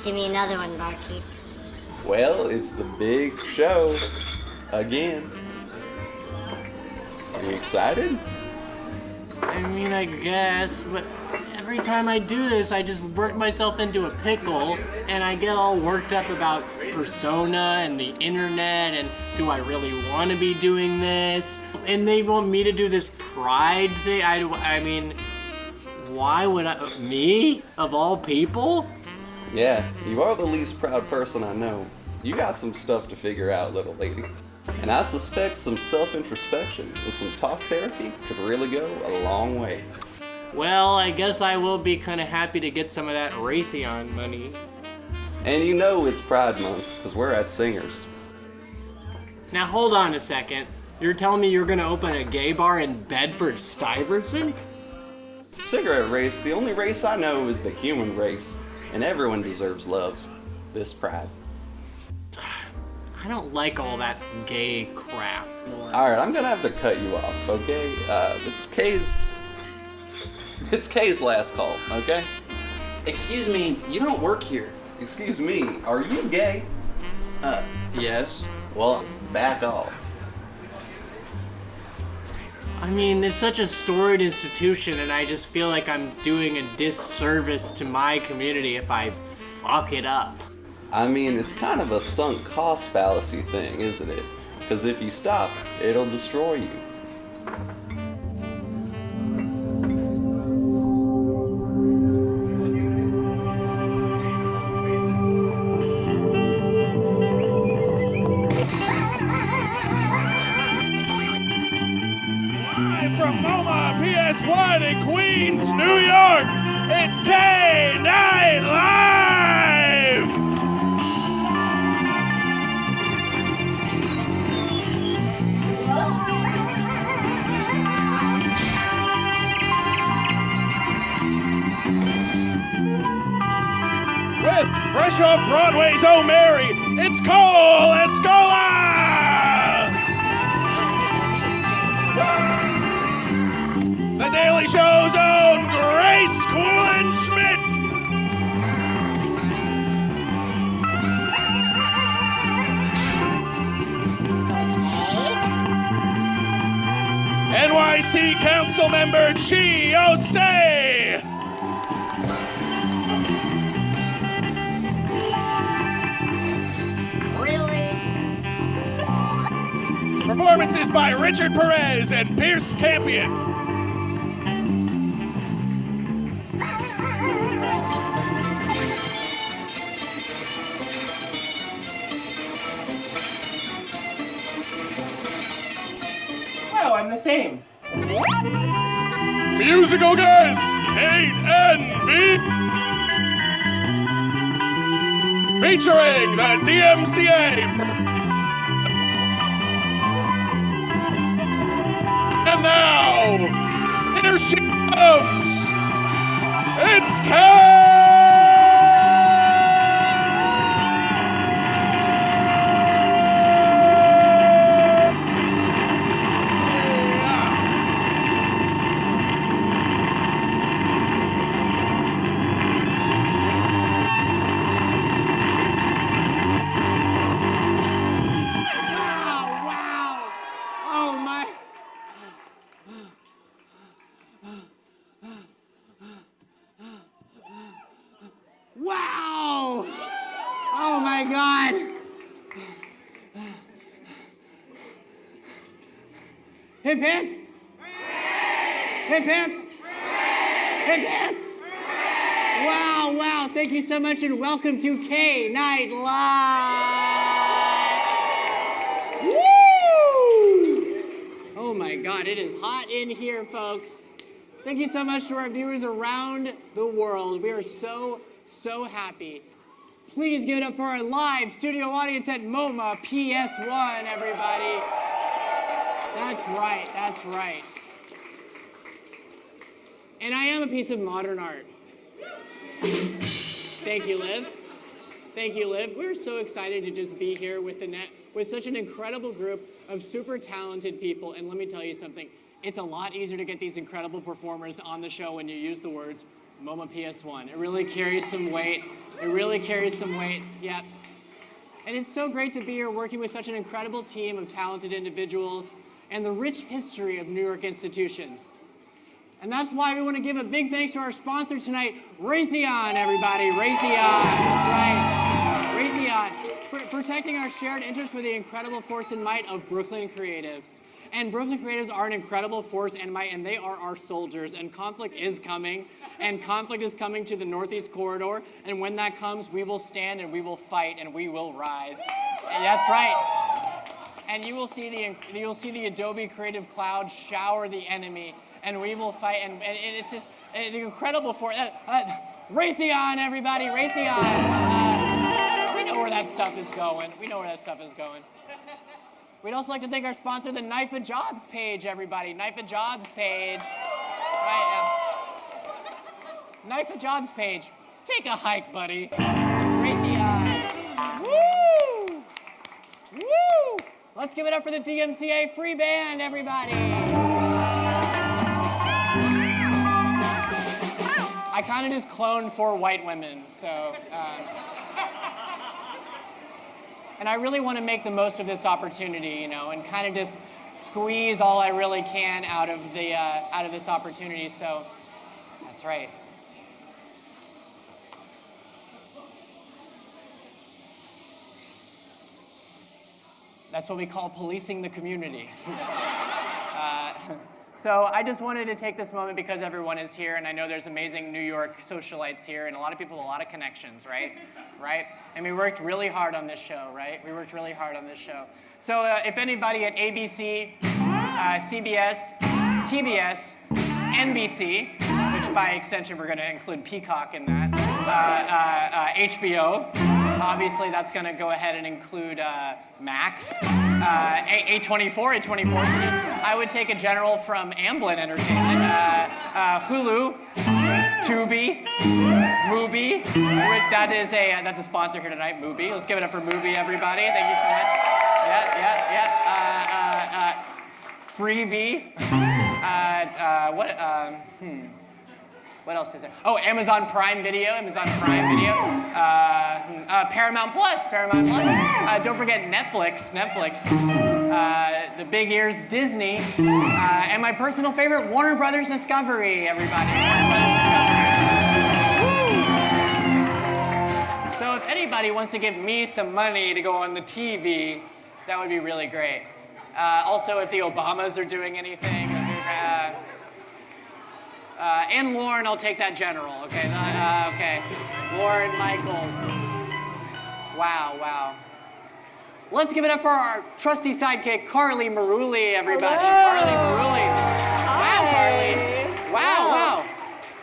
Give me another one, barkeep. Well, it's the big show again. Are you excited? I mean, I guess, but every time I do this, I just work myself into a pickle, and I get all worked up about persona and the internet, and do I really want to be doing this? And they want me to do this pride thing. I mean, why would me, of all people? Yeah, you are the least proud person I know. You got some stuff to figure out, little lady. And I suspect some self-introspection with some talk therapy could really go a long way. Well, I guess I will be kind of happy to get some of that Raytheon money. And you know it's Pride Month, because we're at Singers. Now hold on a second. You're telling me you're gonna open a gay bar in Bedford-Stuyvesant? Cigarette race, the only race I know is the human race. And everyone deserves love. This Pride. I don't like all that gay crap. Alright, I'm gonna have to cut you off, okay? It's Kaye's last call, okay? Excuse me, you don't work here. Excuse me, are you gay? Yes. Well, back off. I mean, it's such a storied institution, and I just feel like I'm doing a disservice to my community if I fuck it up. I mean, it's kind of a sunk cost fallacy thing, isn't it? Because if you stop, it'll destroy you. From MoMA PS1 in Queens, New York, it's Kaye Nite Live! With fresh off Broadway's Oh Mary, it's Escola! The Daily Show's own Grace Kuhlenschmidt! NYC Council Member Ossé! Performances by Richard Perez and Campion. Wow, I'm the same. Musical guest, Kate and Beat. Featuring the DMCA. And now, here she comes. It's Kaye! Wow! Oh my God! Hip hip! Hip hip! Hip hip! Wow, wow, thank you so much and welcome to Kaye Nite Live! Woo! Oh my God, it is hot in here, folks. Thank you so much to our viewers around the world. We are so happy. Please give it up for our live studio audience at MoMA PS1, everybody. That's right, that's right. And I am a piece of modern art. Thank you, Liv. Thank you, Liv. We're so excited to just be here with such an incredible group of super talented people. And let me tell you something. It's a lot easier to get these incredible performers on the show when you use the words MoMA PS1. It really carries some weight. It really carries some weight, yep. And it's so great to be here working with such an incredible team of talented individuals and the rich history of New York institutions. And that's why we want to give a big thanks to our sponsor tonight, Raytheon, everybody. Raytheon, that's right. Raytheon, protecting our shared interests with the incredible force and might of Brooklyn creatives. And Brooklyn creatives are an incredible force and might, and they are our soldiers. And conflict is coming, and conflict is coming to the Northeast Corridor. And when that comes, we will stand and we will fight and we will rise. And that's right. And you will see the Adobe Creative Cloud shower the enemy, and we will fight. And it's just an incredible force. Raytheon, everybody, Raytheon. We know where that stuff is going. We'd also like to thank our sponsor, the Knife of Jobs page, everybody. Knife of Jobs page. Right, Knife of Jobs page. Take a hike, buddy. Raytheon. Woo! Woo! Let's give it up for the DMCA-Free Band, everybody. I kind of just cloned 4 white women, so. And I really want to make the most of this opportunity, and kind of just squeeze all I really can out of this opportunity. So, that's right. That's what we call policing the community. So I just wanted to take this moment because everyone is here, and I know there's amazing New York socialites here, and a lot of people with a lot of connections, right? Right? And we worked really hard on this show, right? So if anybody at ABC, CBS, TBS, NBC, which by extension we're going to include Peacock in that, HBO, obviously that's going to go ahead and include Max, A24, I would take a general from Amblin Entertainment, Hulu, Tubi, Mubi, that's a sponsor here tonight, Mubi. Let's give it up for Mubi, everybody. Thank you so much. Yeah. Freevee. What else is there? Oh, Amazon Prime Video. Paramount Plus. Don't forget Netflix. The big ears Disney. And my personal favorite, Warner Brothers Discovery, everybody. So if anybody wants to give me some money to go on the TV, that would be really great. Also, if the Obamas are doing anything, and Lauren, I'll take that general, okay? Okay. Lauren Michaels. Wow. Let's give it up for our trusty sidekick, Karli Marulli, everybody. Hello. Karli Marulli. Wow, Karli. Wow.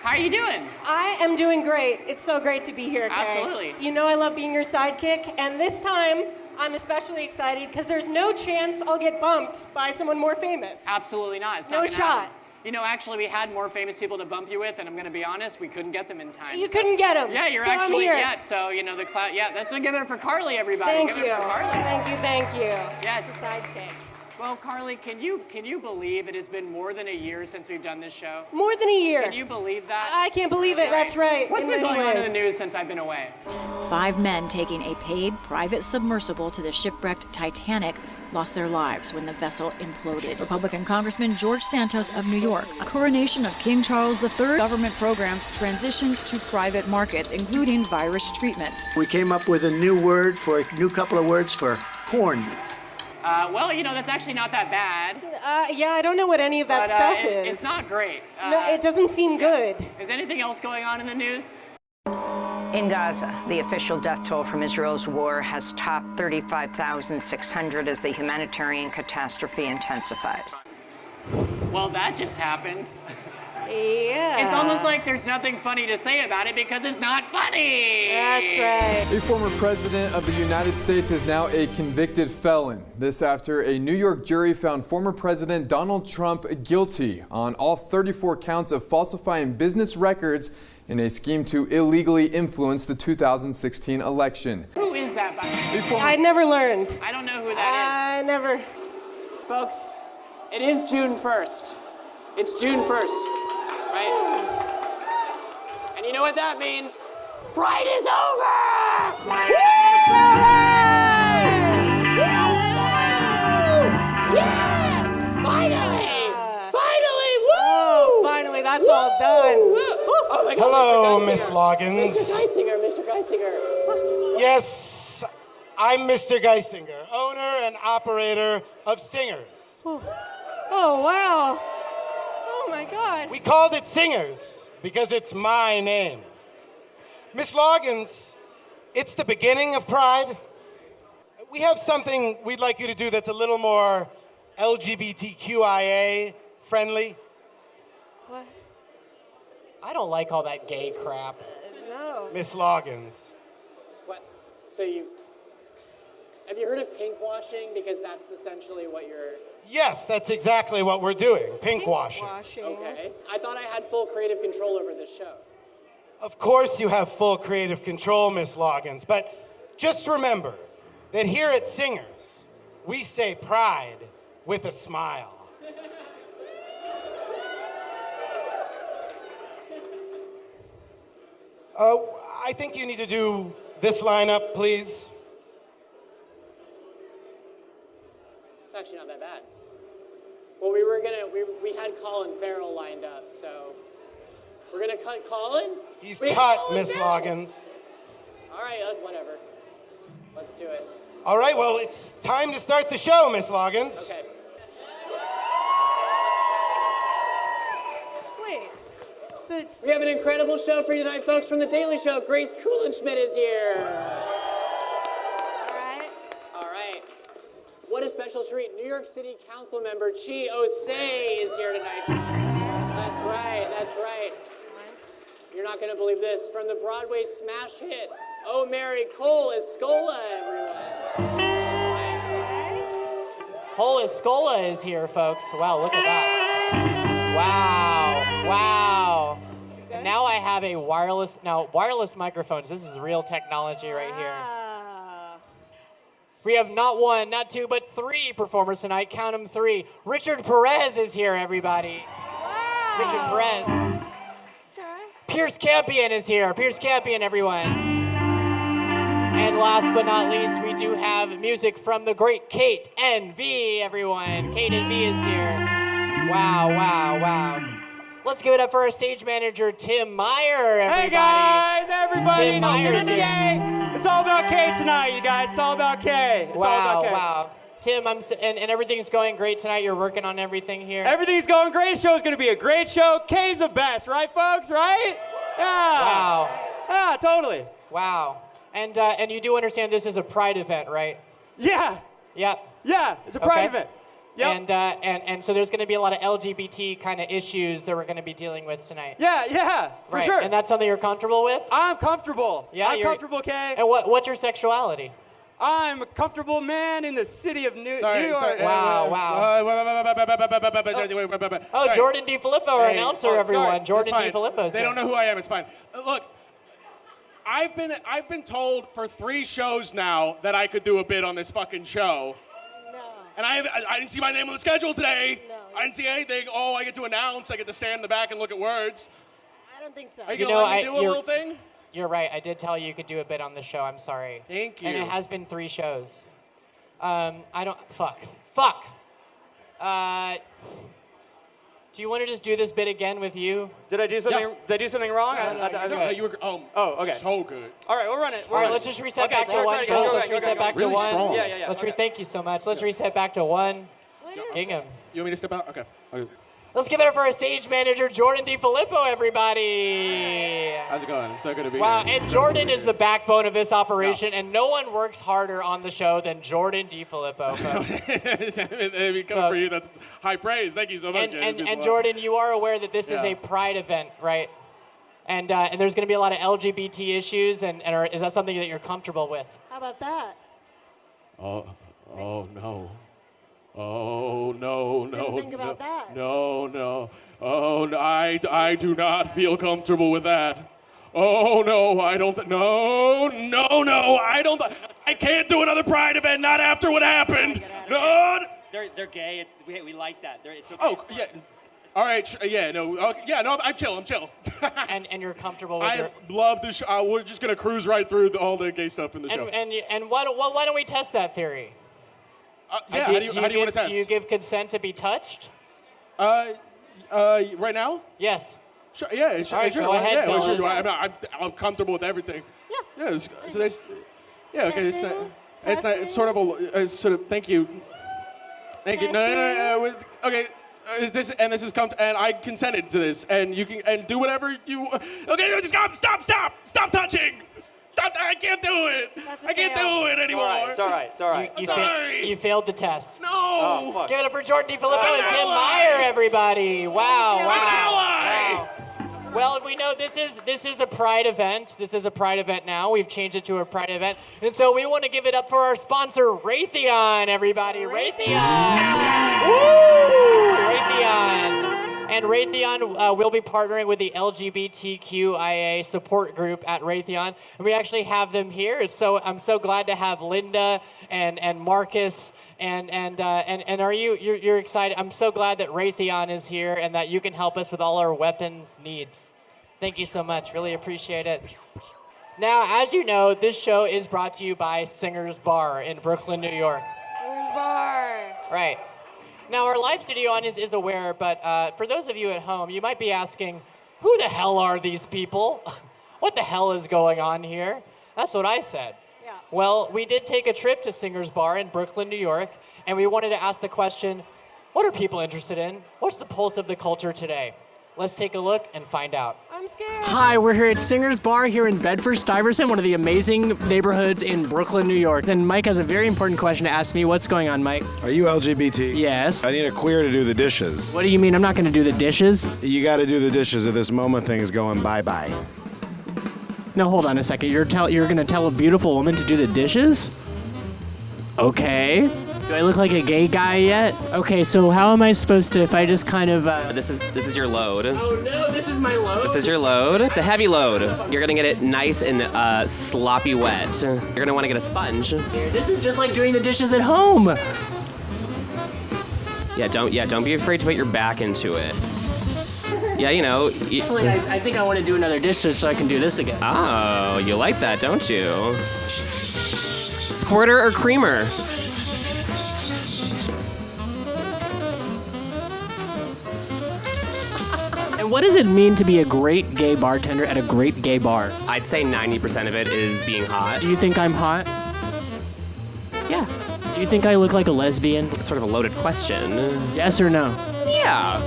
How are you doing? I am doing great. It's so great to be here, Kaye. Absolutely. You know I love being your sidekick, and this time I'm especially excited because there's no chance I'll get bumped by someone more famous. Absolutely not. It's not No gonna shot. happen. Actually, we had more famous people to bump you with, and I'm going to be honest, we couldn't get them in time. You couldn't get them. Yeah, you're so actually, I'm here. yeah, so, the cloud, yeah, let's give it for Karli, everybody. Thank Give you. it for Karli. Thank you. Yes. The sidekick. Well, Karli, can you believe it has been more than a year since we've done this show? More than a year. Can you believe that? I can't believe it. That's right. What's in been many going on in ways. the news since I've been away? 5 men taking a paid private submersible to the shipwrecked Titanic lost their lives when the vessel imploded. Republican Congressman George Santos of New York. A coronation of King Charles III. Government programs transitioned to private markets, including virus treatments. We came up with a new couple of words for porn. Well, that's actually not that bad. Yeah, I don't know what any of that stuff is. It's not great. No, it doesn't seem good. Is anything else going on in the news? In Gaza, the official death toll from Israel's war has topped 35,600 as the humanitarian catastrophe intensifies. Well, that just happened. Yeah. It's almost like there's nothing funny to say about it because it's not funny. That's right. A former president of the United States is now a convicted felon. This after a New York jury found former President Donald Trump guilty on all 34 counts of falsifying business records in a scheme to illegally influence the 2016 election. Who is that, by the way? I never learned. I don't know who that I never. Folks, it is June 1st. It's June 1st, right? know what that means? Pride is over! Yeah! Finally! Finally! Woo! Finally, that's all done. Oh my God, Hello, Mr. Miss Loggins. Mr. Geisinger. Yes, I'm Mr. Geisinger, owner and operator of Singers. Oh, wow. Oh, my God. We called it Singers because it's my name. Miss Loggins, it's the beginning of Pride. We have something we'd like you to do that's a little more LGBTQIA friendly. What? I don't like all that gay crap. No. Miss Loggins. What? So have you heard of pinkwashing? Because that's essentially what you're... Yes, that's exactly what we're doing, pinkwashing. Okay. I thought I had full creative control over this show. Of course you have full creative control, Miss Loggins, but just remember that here at Singers, we say pride with a smile. I think you need to do this lineup, please. It's actually not that bad. Well, we had Colin Farrell lined up, so we're gonna cut Colin? He's cut, Miss Loggins. All right, whatever. Let's do it. All right, well, it's time to start the show, Miss Loggins. Okay. Wait. So it's... We have an incredible show for you tonight, folks, from The Daily Show. Grace Kuhlenschmidt is here. All right. What a special treat. New York City Council member Chi Ossé is here tonight. That's right. You're not going to believe this. From the Broadway smash hit, Oh Mary Cole Escola, everyone. Cole Escola is here, folks. Wow, look at that. Wow. And now I have a wireless microphones. This is real technology right here. We have not one, not two, but three performers tonight. Count them, 3. Richard Perez is here, everybody. Wow. Richard Perez. Pierce Campion is here. Pierce Campion, everyone. And last but not least, we do have music from the great Kate NV, everyone. Kate NV is here. Wow. Let's give it up for our stage manager, Tim Meyer, everybody. Hey guys, everybody, Tim no Meyer's gay. here. It's all about Kaye tonight, you guys. It's all about Kaye. It's all about Kaye. Wow. Tim, and everything's going great tonight. You're working on everything here. Everything's going great. The show's gonna be a great show. Kaye's the best, right, folks? Right? Yeah. Wow. Yeah, totally. Wow. And you do understand this is a Pride event, right? Yeah. Yep. Yeah, it's a Pride event. Yep. And so there's going to be a lot of LGBT kind of issues that we're going to be dealing with tonight. Yeah, for sure. And that's something you're comfortable with? I'm comfortable. Yeah, I'm comfortable, Kaye. And what's your sexuality? I'm a comfortable man in the city of New York. Wow. Oh, Jordan DiFilippo, our announcer, everyone. Sorry, Jordan DiFilippo. They don't know who I am. It's fine. Look, I've been told for 3 shows now that I could do a bit on this fucking show. No. And I didn't see my name on the schedule today. No. I didn't see anything. Oh, I get to announce. I get to stand in the back and look at words. I don't think so. Are you gonna let me do a little thing? You're right. I did tell you could do a bit on the show. I'm sorry. Thank you. And it has been 3 shows. Fuck. Do you want to just do this bit again with you? Did I do something? Yep. Did I do something wrong? No, you were. Okay. So good. All right, we'll run it. All right, let's just reset back to 1 first. Let's reset back to Really 1. strong. Yeah. Thank you so much. Let's reset back to 1. Gingham. You want me to step out? Okay. Let's give it up for our stage manager, Jordan DiFilippo, everybody. How's it going? It's so good to be Wow, here. and Jordan is the backbone of this operation, and no one works harder on the show than Jordan DiFilippo. Coming for you, that's high praise. Thank you so much. And Jordan, you are aware that this is a Pride event, right? And there's going to be a lot of LGBT issues, and is that something that you're comfortable with? How about that? Oh no. Oh no. Didn't think about that. No. Oh, no, I do not feel comfortable with that. Oh no, I don't. No, I don't. I can't do another Pride event. Not after what happened. No. They're gay. We like that. It's okay. Oh yeah. All right, I'm chill. and you're comfortable with I love the show. We're just gonna cruise right through all the gay stuff in the show. And why don't we test that theory? How do you want to test? Do you give consent to be touched? Right now? Yes. Sure. Yeah. All right, go ahead, fellas. I'm comfortable with everything. Yeah. Yeah. So that's. Yeah. Okay. It's sort of. Thank you. Thank you. No. Okay. This is and I consented to this, and you can do whatever you. Okay. Stop touching. Stop! I can't do it. I can't do it anymore. It's all right. You failed the test. No. Oh, fuck. Give it up for Jordan DeFilippo and Tim Meyer, everybody. Wow. Well, we know this is a Pride event. This is a Pride event now. We've changed it to a Pride event. And so we want to give it up for our sponsor, Raytheon, everybody. Raytheon. Woo! Raytheon. And Raytheon will be partnering with the LGBTQIA support group at Raytheon. And we actually have them here. I'm so glad to have Linda and Marcus and are you're excited? I'm so glad that Raytheon is here and that you can help us with all our weapons needs. Thank you so much. Really appreciate it. Now, as you know, this show is brought to you by Singer's Bar in Brooklyn, New York. Singer's Bar. Right. Now, our live studio audience is aware, but for those of you at home, you might be asking, who the hell are these people? What the hell is going on here? That's what I said. Yeah. Well, we did take a trip to Singer's Bar in Brooklyn, New York, and we wanted to ask the question, what are people interested in? What's the pulse of the culture today? Let's take a look and find out. I'm scared. Hi, we're here at Singer's Bar here in Bedford-Stuyvesant, one of the amazing neighborhoods in Brooklyn, New York. And Mike has a very important question to ask me. What's going on, Mike? Are you LGBT? Yes. I need a queer to do the dishes. What do you mean? I'm not going to do the dishes? You got to do the dishes or this MoMA thing is going bye-bye. No, hold on a second. You're going to tell a beautiful woman to do the dishes? Okay. Do I look like a gay guy yet? Okay, so how am I supposed to, if I just kind of, This is your load. Oh no, this is my load? This is your load. It's a heavy load. You're gonna get it nice and sloppy wet. You're gonna wanna get a sponge. This is just like doing the dishes at home. Yeah, don't be afraid to put your back into it. Yeah, you know. Actually, I think I want to do another dish so I can do this again. Oh, you like that, don't you? Squirter or creamer? And what does it mean to be a great gay bartender at a great gay bar? I'd say 90% of it is being hot. Do you think I'm hot? Yeah. Do you think I look like a lesbian? It's sort of a loaded question. Yes or no? Yeah.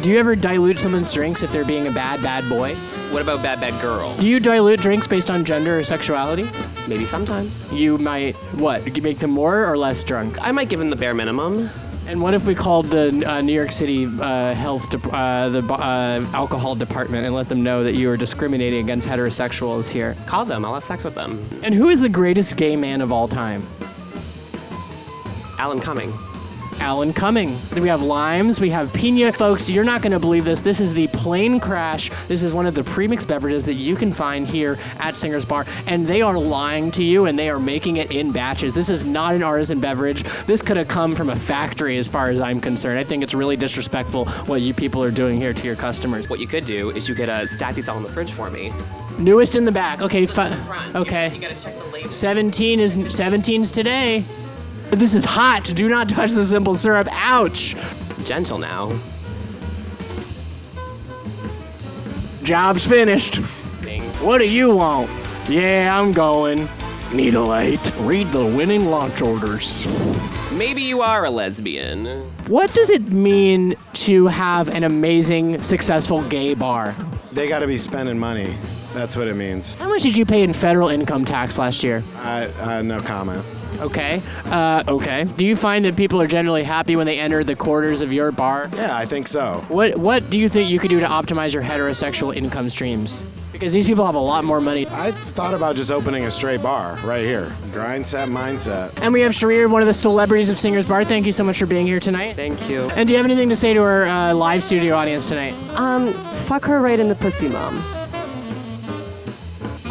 Do you ever dilute someone's drinks if they're being a bad boy? What about bad girl? Do you dilute drinks based on gender or sexuality? Maybe sometimes. You might, what, make them more or less drunk? I might give them the bare minimum. And what if we called the New York City alcohol department and let them know that you are discriminating against heterosexuals here? Call them. I'll have sex with them. And who is the greatest gay man of all time? Alan Cumming. Alan Cumming. We have limes, we have pina. Folks, you're not going to believe this. This is the Plain Crash. This is one of the premixed beverages that you can find here at Singer's Bar. And they are lying to you, and they are making it in batches. This is not an artisan beverage. This could have come from a factory as far as I'm concerned. I think it's really disrespectful what you people are doing here to your customers. What you could do is you could stack these all in the fridge for me. Newest in the back. Okay, okay. You gotta check the label. 17's today. This is hot. Do not touch the simple syrup. Ouch. Gentle now. Job's finished. What do you want? Yeah, I'm going. Need a light. Read the winning launch orders. Maybe you are a lesbian. What does it mean to have an amazing, successful gay bar? They got to be spending money. That's what it means. How much did you pay in federal income tax last year? No comment. Okay. Okay. Do you find that people are generally happy when they enter the quarters of your bar? Yeah, I think so. What do you think you could do to optimize your heterosexual income streams? Because these people have a lot more money. I've thought about just opening a straight bar right here. Grind set, mindset. And we have Sharir, one of the celebrities of Singer's Bar. Thank you so much for being here tonight. Thank you. And do you have anything to say to our live studio audience tonight? Fuck her right in the pussy, Mom.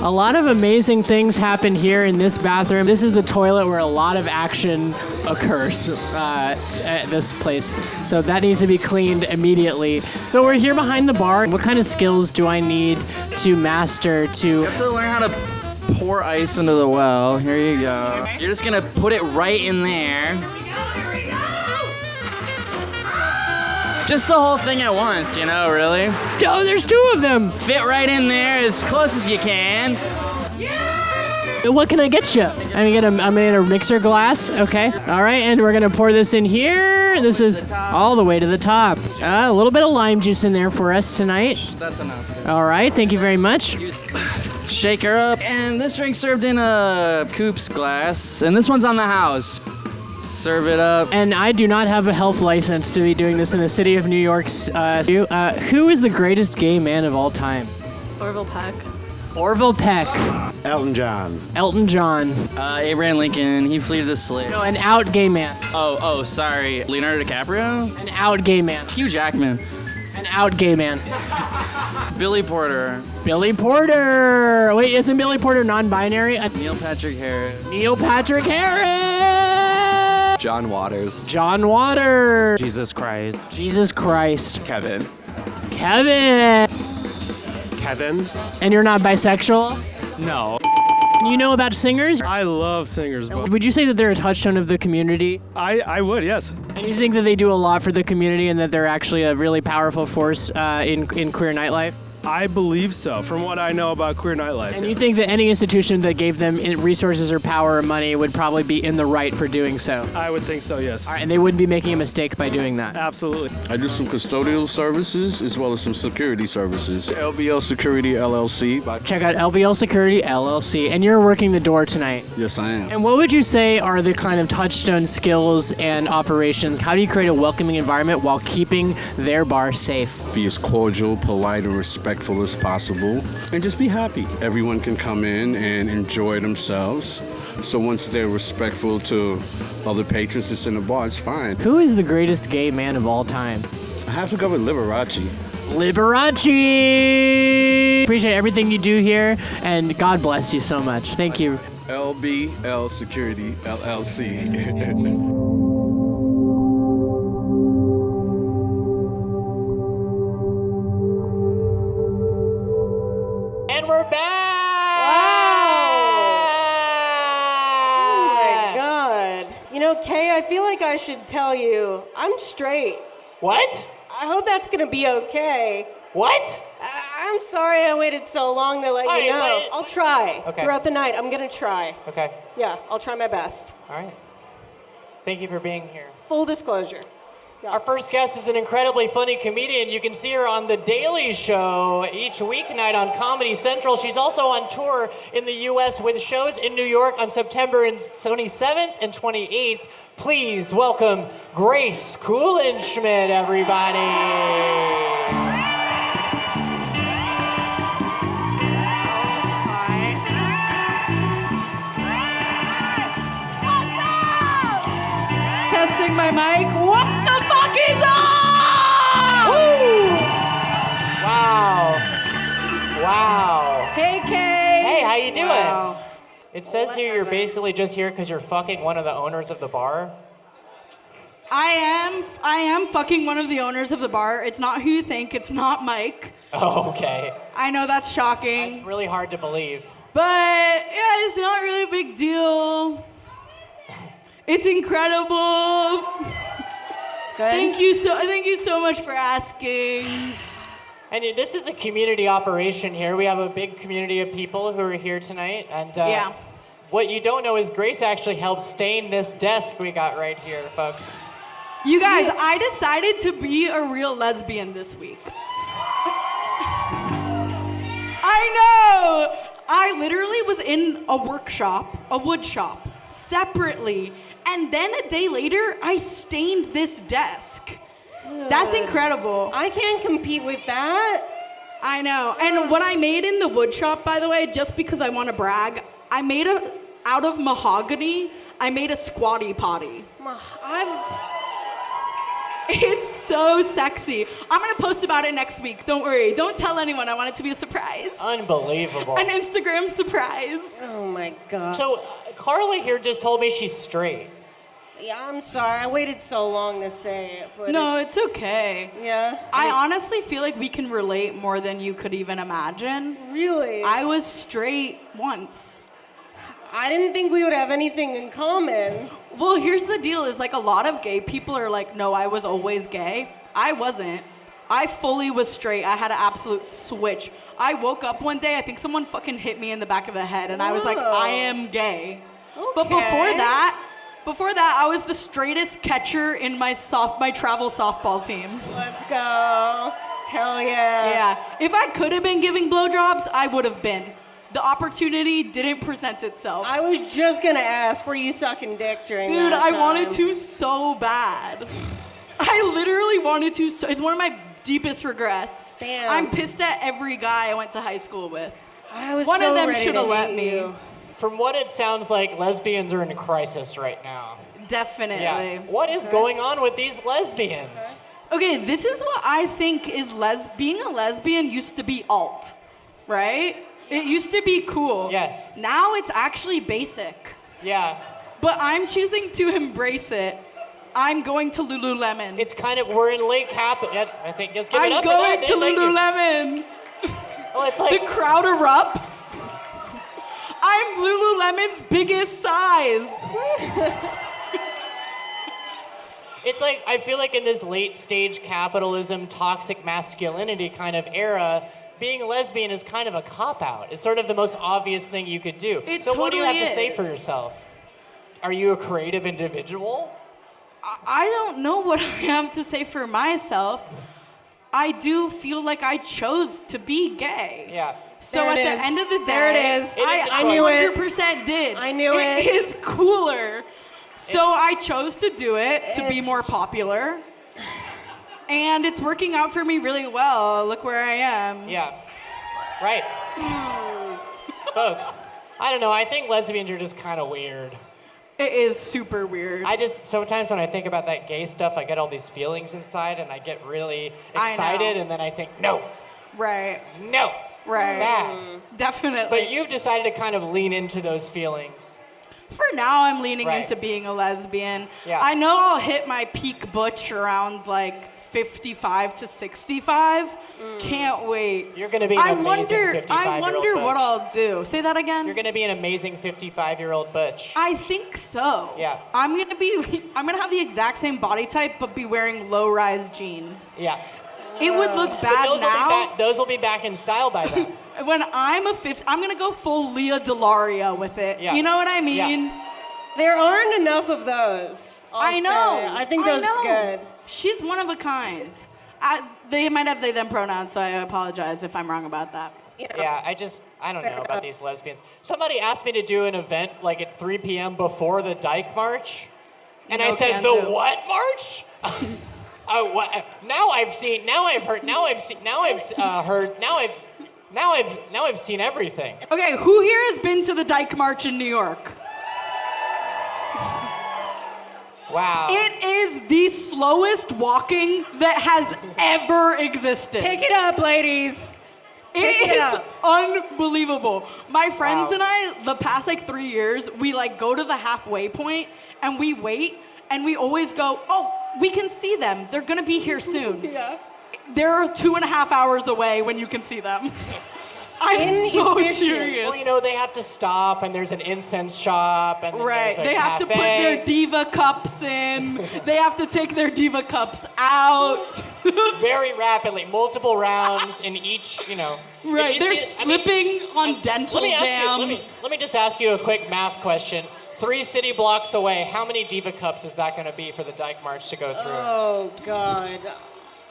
A lot of amazing things happen here in this bathroom. This is the toilet where a lot of action occurs at this place. So that needs to be cleaned immediately. So we're here behind the bar. What kind of skills do I need to master to... You have to learn how to pour ice into the well. Here you go. You're just gonna put it right in there. Just the whole thing at once, you know, really. Oh, there's two of them. Fit right in there as close as you can. What can I get you? I'm gonna get a mixer glass. Okay. All right, and we're gonna pour this in here. This is all the way to the top. A little bit of lime juice in there for us tonight. That's enough. All right, thank you very much. Shake her up. And this drink's served in a Coop's glass. And this one's on the house. Serve it up. And I do not have a health license to be doing this in the city of New York. Who is the greatest gay man of all time? Orville Peck. Orville Peck. Elton John. Elton John. Abraham Lincoln. He fleed the slave. No, an out gay man. Oh, sorry. Leonardo DiCaprio? An out gay man. Hugh Jackman. An out gay man. Billy Porter. Billy Porter. Wait, isn't Billy Porter non-binary? Neil Patrick Harris. Neil Patrick Harris. John Waters. John Waters. Jesus Christ. Jesus Christ. Kevin. Kevin. Kevin. And you're not bisexual? No. You know about singers? I love singers. But Would you say that they're a touchstone of the community? I would, yes. And you think that they do a lot for the community and that they're actually a really powerful force in queer nightlife? I believe so, from what I know about queer nightlife. And you think that any institution that gave them resources or power or money would probably be in the right for doing so? I would think so, yes. All right, and they wouldn't be making a mistake by doing that? Absolutely. I do some custodial services as well as some security services. LBL Security LLC. Check out LBL Security LLC. And you're working the door tonight. Yes, I am. And what would you say are the kind of touchstone skills and operations? How do you create a welcoming environment while keeping their bar safe? Be as cordial, polite, and respectful as possible, and just be happy. Everyone can come in and enjoy themselves. So once they're respectful to other patrons that's in the bar, it's fine. Who is the greatest gay man of all time? I have to go with Liberace. Liberace! Appreciate everything you do here, and God bless you so much. Thank you. LBL Security LLC. And we're back! Oh my God. You know, Kaye, I feel like I should tell you, I'm straight. What? I hope that's gonna be okay. What? I'm sorry I waited so long to let you know. I'll try. Okay. Throughout the night, I'm gonna try. Okay. Yeah, I'll try my best. All right. Thank you for being here. Full disclosure. Our first guest is an incredibly funny comedian. You can see her on The Daily Show each weeknight on Comedy Central. She's also on tour in the U.S. with shows in New York on September 27th and 28th. Please welcome Grace Kuhlenschmidt, everybody. Testing my mic. What the fuck is up? Woo! Wow. Hey, Kaye. Hey, how you doing? Wow. It says here you're basically just here because you're fucking one of the owners of the bar. I am fucking one of the owners of the bar. It's not who you think. It's not Mike. Oh, okay. I know that's shocking. It's really hard to believe. But yeah, it's not really a big deal. It's incredible. Thank you so much for asking. And this is a community operation here. We have a big community of people who are here tonight. And yeah. What you don't know is Grace actually helped stain this desk we got right here, folks. You guys, I decided to be a real lesbian this week. I know! I literally was in a workshop, a wood shop, separately. And then a day later, I stained this desk. That's incredible. I can't compete with that. I know. And what I made in the wood shop, by the way, just because I want to brag, I made out of mahogany, I made a squatty potty. It's so sexy. I'm gonna post about it next week. Don't worry. Don't tell anyone. I want it to be a surprise. Unbelievable. An Instagram surprise. Oh my God. So Karli here just told me she's straight. Yeah, I'm sorry. I waited so long to say it, but No, it's okay. Yeah? I honestly feel like we can relate more than you could even imagine. Really? I was straight once. I didn't think we would have anything in common. Well, here's the deal is like a lot of gay people are like, no, I was always gay. I wasn't. I fully was straight. I had an absolute switch. I woke up one day, I think someone fucking hit me in the back of the head, and I was like, I am gay. Okay. But before that, I was the straightest catcher in my travel softball team. Let's go. Hell yeah. Yeah. If I could have been giving blowjobs, I would have been. The opportunity didn't present itself. I was just gonna ask, were you sucking dick during that Dude, I time? wanted to so bad. I literally wanted to so. It's one of my deepest regrets. Damn. I'm pissed at every guy I went to high school with. I was One so of them ready should to have let hate me. you. From what it sounds like, lesbians are in a crisis right now. Definitely. Yeah. What is going on with these lesbians? Okay, this is what I think is being a lesbian used to be alt, right? It used to be cool. Yes. Now it's actually basic. Yeah. But I'm choosing to embrace it. I'm going to Lululemon. It's kind of, we're in Lake Capital. I think, let's give it I'm up. going to Thank you. Lululemon. Oh, it's like, The crowd erupts. I'm Lululemon's biggest size. it's like, I feel like in this late stage capitalism, toxic masculinity kind of era, being a lesbian is kind of a cop-out. It's sort of the most obvious thing you could do. So what do you have to say for yourself? Are you a creative individual? I don't know what I have to say for myself. I do feel like I chose to be gay. Yeah. So There at it the is. end of the day, There it is. I knew it. 100% did. I knew it. It is cooler. So I chose to do it to be more popular. And it's working out for me really well. Look where I am. Yeah. Right. Folks, I don't know. I think lesbians are just kind of weird. It is super weird. I just, sometimes when I think about that gay stuff, I get all these feelings inside and I get really excited and then I think, no. Right. No. Right. Bad. Definitely. But you've decided to kind of lean into those feelings. For now, I'm leaning Right. into being a lesbian. Yeah. I know I'll hit my peak butch around like 55 to 65. Can't wait. You're going to be an amazing 55-year-old I wonder what butch. I'll do. Say that again? You're going to be an amazing 55-year-old butch. I think so. Yeah. I'm gonna have the exact same body type, but be wearing low-rise jeans. Yeah. It would look But bad those now. those will be back in style by then. When I'm I'm gonna go full Leah Delaria with it. Yeah. You know what I mean? There aren't enough of those. I know. I think those are good. She's one of a kind. They might have they them pronouns, so I apologize if I'm wrong about that. Yeah, I don't know about these lesbians. Somebody asked me to do an event like at 3 p.m. before the Dyke March, and I said, the what march? What? Now I've seen everything. Okay, who here has been to the Dyke March in New York? Wow. It is the slowest walking that has ever existed. Pick it up, ladies. It it is up. unbelievable. My friends Wow. and I, the past like 3 years, we like go to the halfway point and we wait and we always go, oh, we can see them. They're gonna be here soon. Yeah. They're 2.5 hours away when you can see them. I'm so serious. Well, you know, they have to stop, and there's an incense shop, and then Right, there's a they have to put cafe. their diva cups in. They have to take their diva cups out. Very rapidly, multiple rounds in each, you know. Right, If you they're see- I mean, slipping on dental dams. let me just ask you a quick math question. 3 city blocks away, how many diva cups is that going to be for the Dyke March to go through? Oh God,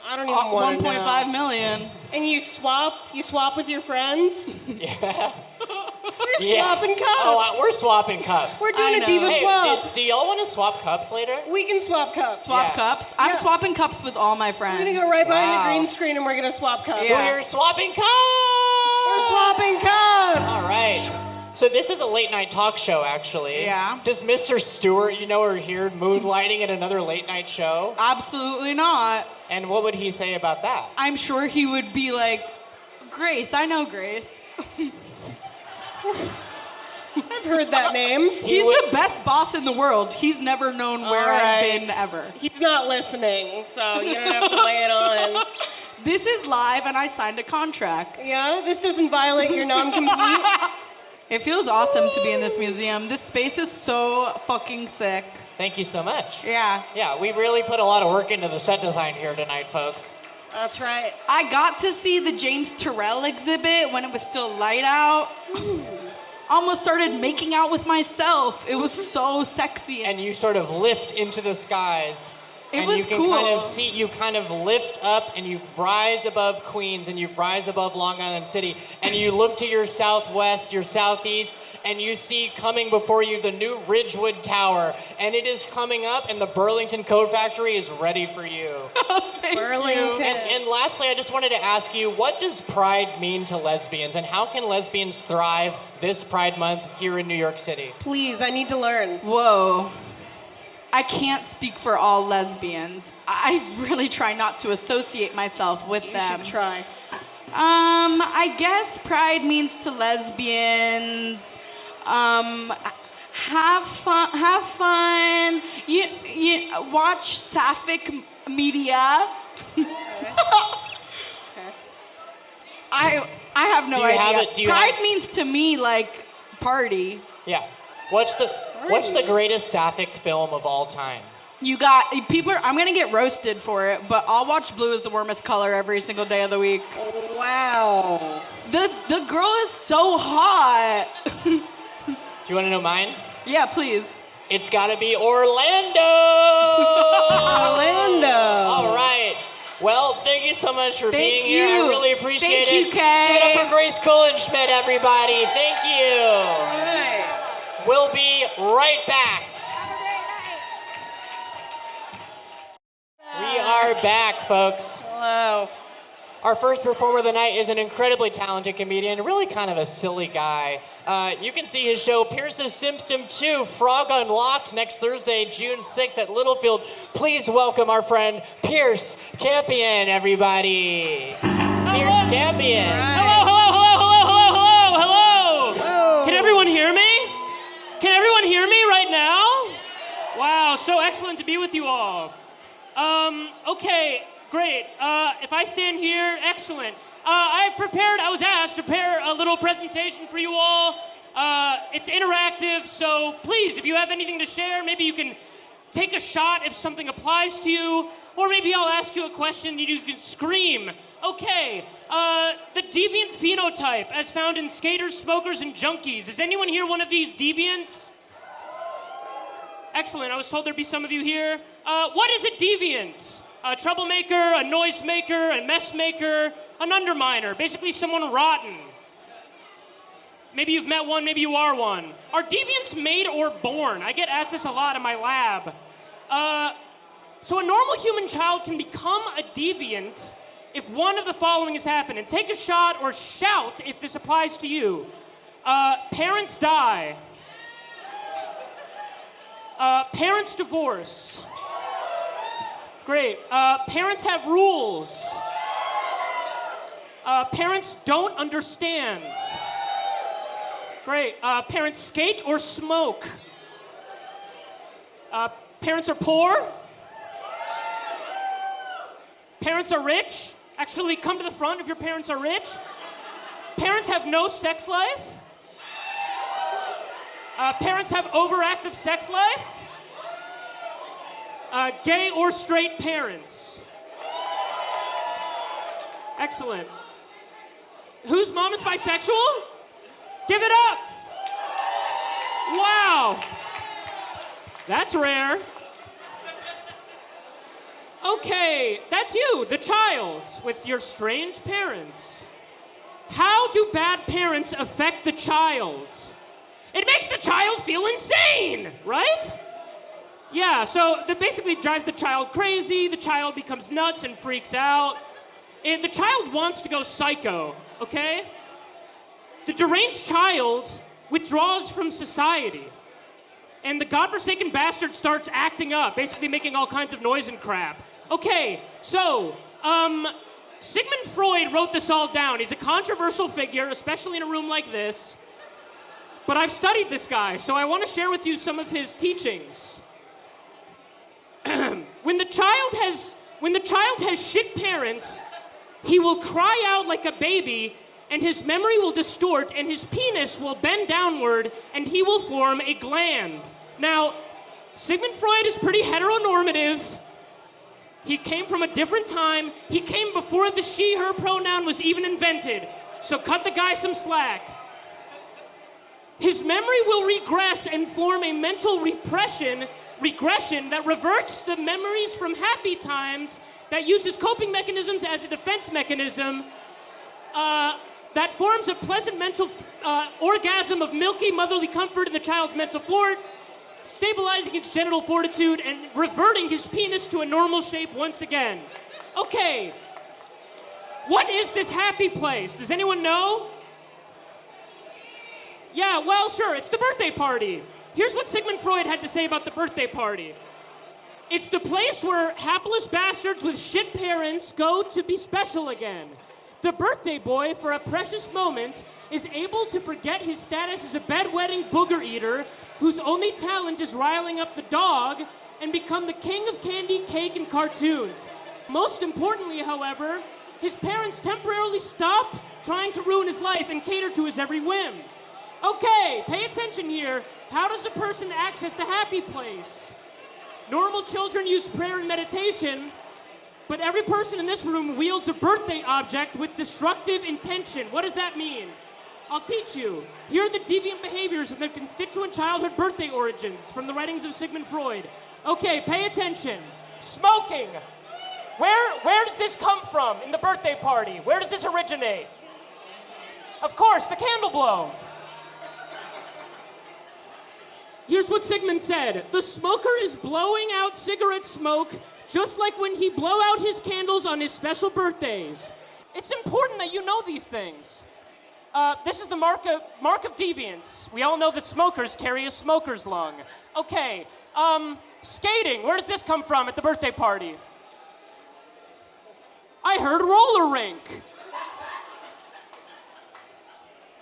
I don't even want to know. 1.5 million. And you swap with your friends? Yeah. We're swapping cups. Oh, we're swapping cups. We're doing a diva Hey, swap. do y'all want to swap cups later? We can swap cups. Swap cups? I'm swapping cups with all my friends. We're gonna go right behind Wow. the green screen and we're gonna swap cups. We're swapping cups. We're swapping cups. All right. So this is a late night talk show, actually. Yeah. Does Mr. Stewart, are here moonlighting at another late night show? Absolutely not. And what would he say about that? I'm sure he would be like, Grace, I know Grace. I've heard that name. He's the best boss in the world. He's never known where I've been ever. He's not listening, so you don't have to lay it on. This is live and I signed a contract. Yeah? This doesn't violate your non-compete? It feels awesome to be in this museum. This space is so fucking sick. Thank you so much. Yeah. Yeah, we really put a lot of work into the set design here tonight, folks. That's right. I got to see the James Turrell exhibit when it was still light out. Almost started making out with myself. It was so sexy. And you sort of lift into the skies. It was you can cool. kind of see, you kind of lift up and you rise above Queens and you rise above Long Island City and you look to your southwest, your southeast, and you see coming before you the new Ridgewood Tower, and it is coming up and the Burlington Coat Factory is ready for you. Burlington. And lastly, I just wanted to ask you, what does Pride mean to lesbians and how can lesbians thrive this Pride Month here in New York City? Please, I need to learn. Whoa. I can't speak for all lesbians. I really try not to associate myself with them. You should try. I guess pride means to lesbians, have fun. You watch sapphic media. Okay. I have no idea. Pride have... means to me like party. Yeah. What's the greatest sapphic film of all time? You got people. I'm gonna get roasted for it, but I'll watch Blue is the Warmest Color every single day of the week. Wow. The girl is so hot. Do you want to know mine? Yeah, please. It's gotta be Orlando. Orlando. All right. Well, thank you so much for being here. I really appreciate it. Thank you, Kaye. Give it up for Grace Kuhlenschmidt, everybody. Thank you. All right. We'll be right back. We are back, folks. Hello. Our first performer of the night is an incredibly talented comedian, really kind of a silly guy. You can see his show, Pierce's Symptom 2, Frog Unlocked, next Thursday, June 6th at Littlefield. Please welcome our friend, Pierce Campion, everybody. Pierce Campion. Hello. Can everyone hear me? Can everyone hear me right now? Wow, so excellent to be with you all. Okay, great. If I stand here, excellent. I was asked to prepare a little presentation for you all. It's interactive, so please, if you have anything to share, maybe you can take a shot if something applies to you, or maybe I'll ask you a question and you can scream. Okay, the deviant phenotype as found in skaters, smokers, and junkies. Is anyone here one of these deviants? Excellent, I was told there'd be some of you here. What is a deviant? A troublemaker, a noisemaker, a mess maker, an underminer, basically someone rotten. Maybe you've met one, maybe you are one. Are deviants made or born? I get asked this a lot in my lab. So a normal human child can become a deviant if one of the following has happened. And take a shot or shout if this applies to you. Parents die. Parents divorce. Great. Parents have rules. Parents don't understand. Great. Parents skate or smoke. Parents are poor. Parents are rich. Actually, come to the front if your parents are rich. Parents have no sex life. Parents have overactive sex life. Gay or straight parents. Excellent. Whose mom is bisexual? Give it up. Wow. That's rare. Okay, that's you, the child, with your strange parents. How do bad parents affect the child? It makes the child feel insane, right? Yeah, so that basically drives the child crazy, the child becomes nuts and freaks out. The child wants to go psycho, okay? The deranged child withdraws from society. And the godforsaken bastard starts acting up, basically making all kinds of noise and crap. Okay, so, Sigmund Freud wrote this all down. He's a controversial figure, especially in a room like this. But I've studied this guy, so I want to share with you some of his teachings. When the child has shit parents, he will cry out like a baby, and his memory will distort, and his penis will bend downward, and he will form a gland. Now, Sigmund Freud is pretty heteronormative. He came from a different time. He came before the she, her pronoun was even invented. So cut the guy some slack. His memory will regress and form a mental regression that reverts the memories from happy times, that uses coping mechanisms as a defense mechanism, that forms a pleasant mental orgasm of milky motherly comfort in the child's mental fort, stabilizing its genital fortitude and reverting his penis to a normal shape once again. Okay, what is this happy place? Does anyone know? Yeah, well, sure, it's the birthday party. Here's what Sigmund Freud had to say about the birthday party. It's the place where hapless bastards with shit parents go to be special again. The birthday boy, for a precious moment, is able to forget his status as a bedwetting booger eater whose only talent is riling up the dog and become the king of candy, cake, and cartoons. Most importantly, however, his parents temporarily stop trying to ruin his life and cater to his every whim. Okay, pay attention here. How does a person access the happy place? Normal children use prayer and meditation, but every person in this room wields a birthday object with destructive intention. What does that mean? I'll teach you. Here are the deviant behaviors of their constituent childhood birthday origins from the writings of Sigmund Freud. Okay, pay attention. Smoking. Where does this come from in the birthday party? Where does this originate? Of course, the candle blow. Here's what Sigmund said. The smoker is blowing out cigarette smoke just like when he blow out his candles on his special birthdays. It's important that you know these things. This is the mark of deviance. We all know that smokers carry a smoker's lung. Okay, skating. Where does this come from at the birthday party? I heard roller rink.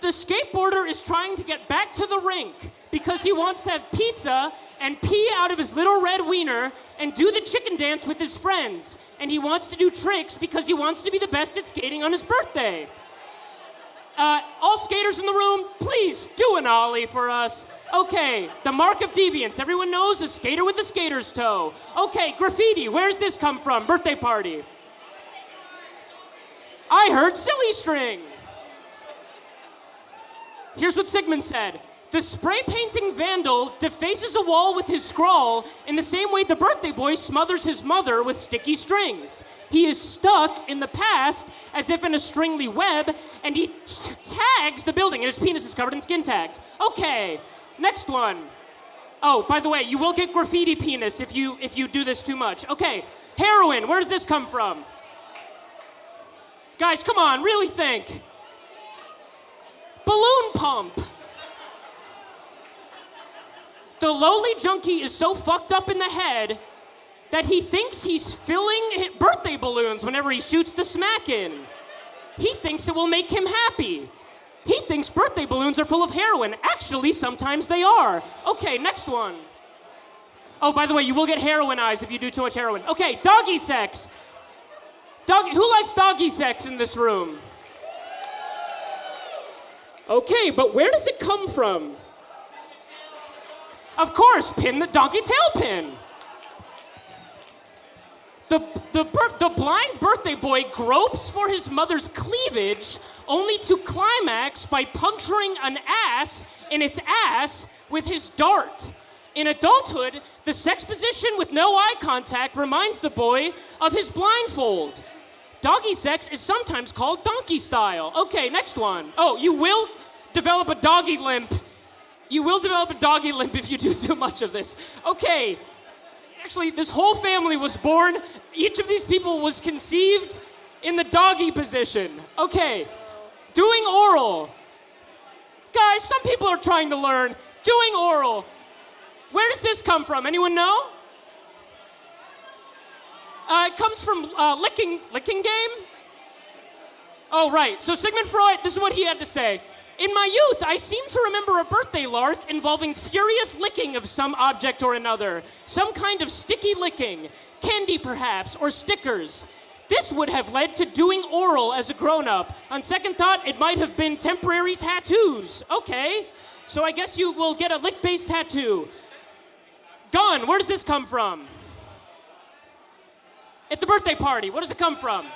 The skateboarder is trying to get back to the rink because he wants to have pizza and pee out of his little red wiener and do the chicken dance with his friends. And he wants to do tricks because he wants to be the best at skating on his birthday. All skaters in the room, please do an ollie for us. Okay, the mark of deviance. Everyone knows a skater with a skater's toe. Okay, graffiti. Where's this come from? Birthday party. I heard silly string. Here's what Sigmund said. The spray painting vandal defaces a wall with his scrawl in the same way the birthday boy smothers his mother with sticky strings. He is stuck in the past as if in a stringly web, and he tags the building, and his penis is covered in skin tags. Okay, next one. Oh, by the way, you will get graffiti penis if you do this too much. Okay, heroin, where does this come from? Guys, come on, really think. Balloon pump. The lowly junkie is so fucked up in the head that he thinks he's filling birthday balloons whenever he shoots the smack in. He thinks it will make him happy. He thinks birthday balloons are full of heroin. Actually, sometimes they are. Okay, next one. Oh, by the way, you will get heroin eyes if you do too much heroin. Okay, doggy sex. Who likes doggy sex in this room? Okay, but where does it come from? Of course, pin the donkey tail pin. The blind birthday boy gropes for his mother's cleavage only to climax by puncturing an ass in its ass with his dart. In adulthood, the sex position with no eye contact reminds the boy of his blindfold. Doggy sex is sometimes called donkey style. Okay, next one. Oh, you will develop a doggy limp. You will develop a doggy limp if you do too much of this. Okay, actually, this whole family was born. Each of these people was conceived in the doggy position. Okay, doing oral. Guys, some some people are trying to learn. Doing oral. Where does this come from? Anyone know? It comes from licking game? Oh, right. So Sigmund Freud, this is what he had to say. In my youth, I seem to remember a birthday lark involving furious licking of some object or another. Some kind of sticky licking. Candy, perhaps, or stickers. This would have led to doing oral as a grown-up. On second thought, it might have been temporary tattoos. Okay. So I guess you will get a lick-based tattoo. Gun, where does this come from? At the birthday party, where does it come from?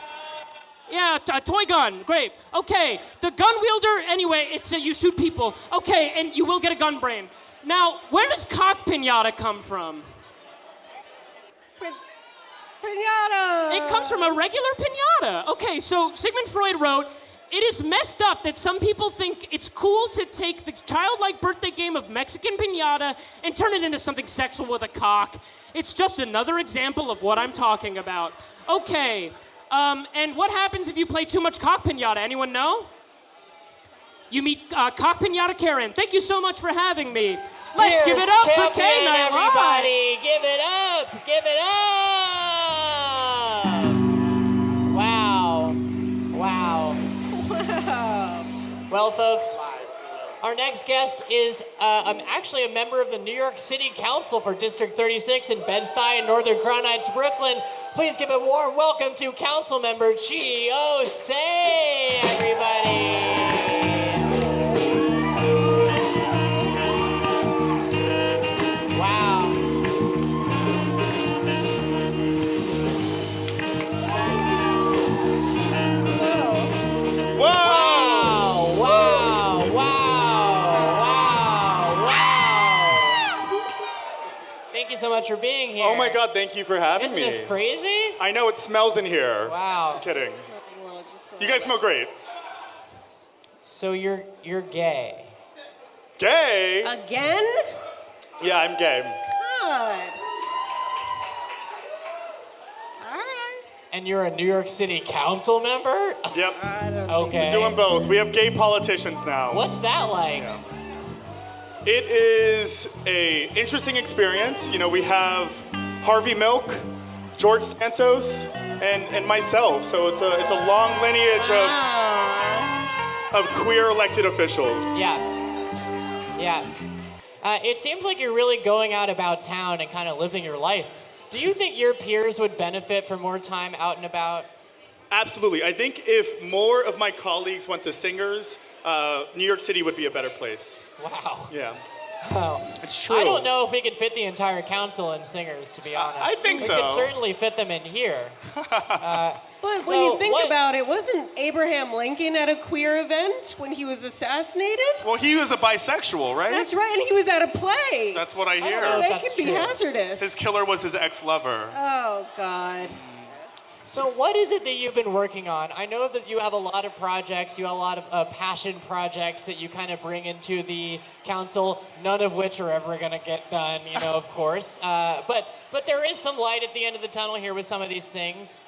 Yeah, a toy gun, great. Okay, the gun wielder, anyway, it's you shoot people. Okay, and you will get a gun brain. Now, where does cock pinata come from? Pinata! It comes from a regular pinata. Okay, so Sigmund Freud wrote, it is messed up that some people think it's cool to take the childlike birthday game of Mexican piñata and turn it into something sexual with a cock. It's just another example of what I'm talking about. Okay, and what happens if you play too much cock piñata? Anyone know? You meet cock piñata Karen. Thank you so much for having me. Let's give it up for Kaye Nite. Everybody, give it up! Give it up! Wow. Wow. Well, folks, our next guest is actually a member of the New York City Council for District 36 in Bed-Stuy in Northern Crown Heights, Brooklyn. Please give a warm welcome to Council Member Ossé, everybody. So much for being here. Oh my God, thank you for having me. Isn't this crazy? I know, it smells in here. Wow. I'm kidding. You guys smell great. So you're gay. Gay? Again? Yeah, I'm gay. God. All right. And you're a New York City Council member? Yep. Okay. We're doing both. We have gay politicians now. What's that like? Yeah. It is a interesting experience. You know, we have Harvey Milk, George Santos, and myself. So it's a long lineage of queer elected officials. Yeah. Yeah. It seems like you're really going out about town and kind of living your life. Do you think your peers would benefit from more time out and about? Absolutely. I think if more of my colleagues went to singers, New York City would be a better place. Wow. Yeah. Wow. It's true. I don't know if we could fit the entire council in singers, to be honest. I think so. We could certainly fit them in here. But when you think about it, wasn't Abraham Lincoln at a queer event when he was assassinated? Well, he was a bisexual, right? That's right, and he was at a play. That's what I hear. So that could be hazardous. His killer was his ex-lover. Oh, God. So what is it that you've been working on? I know that you have a lot of projects, you have a lot of passion projects that you kind of bring into the council, none of which are ever going to get done, you know, of course. But there is some light at the end of the tunnel here with some of these things.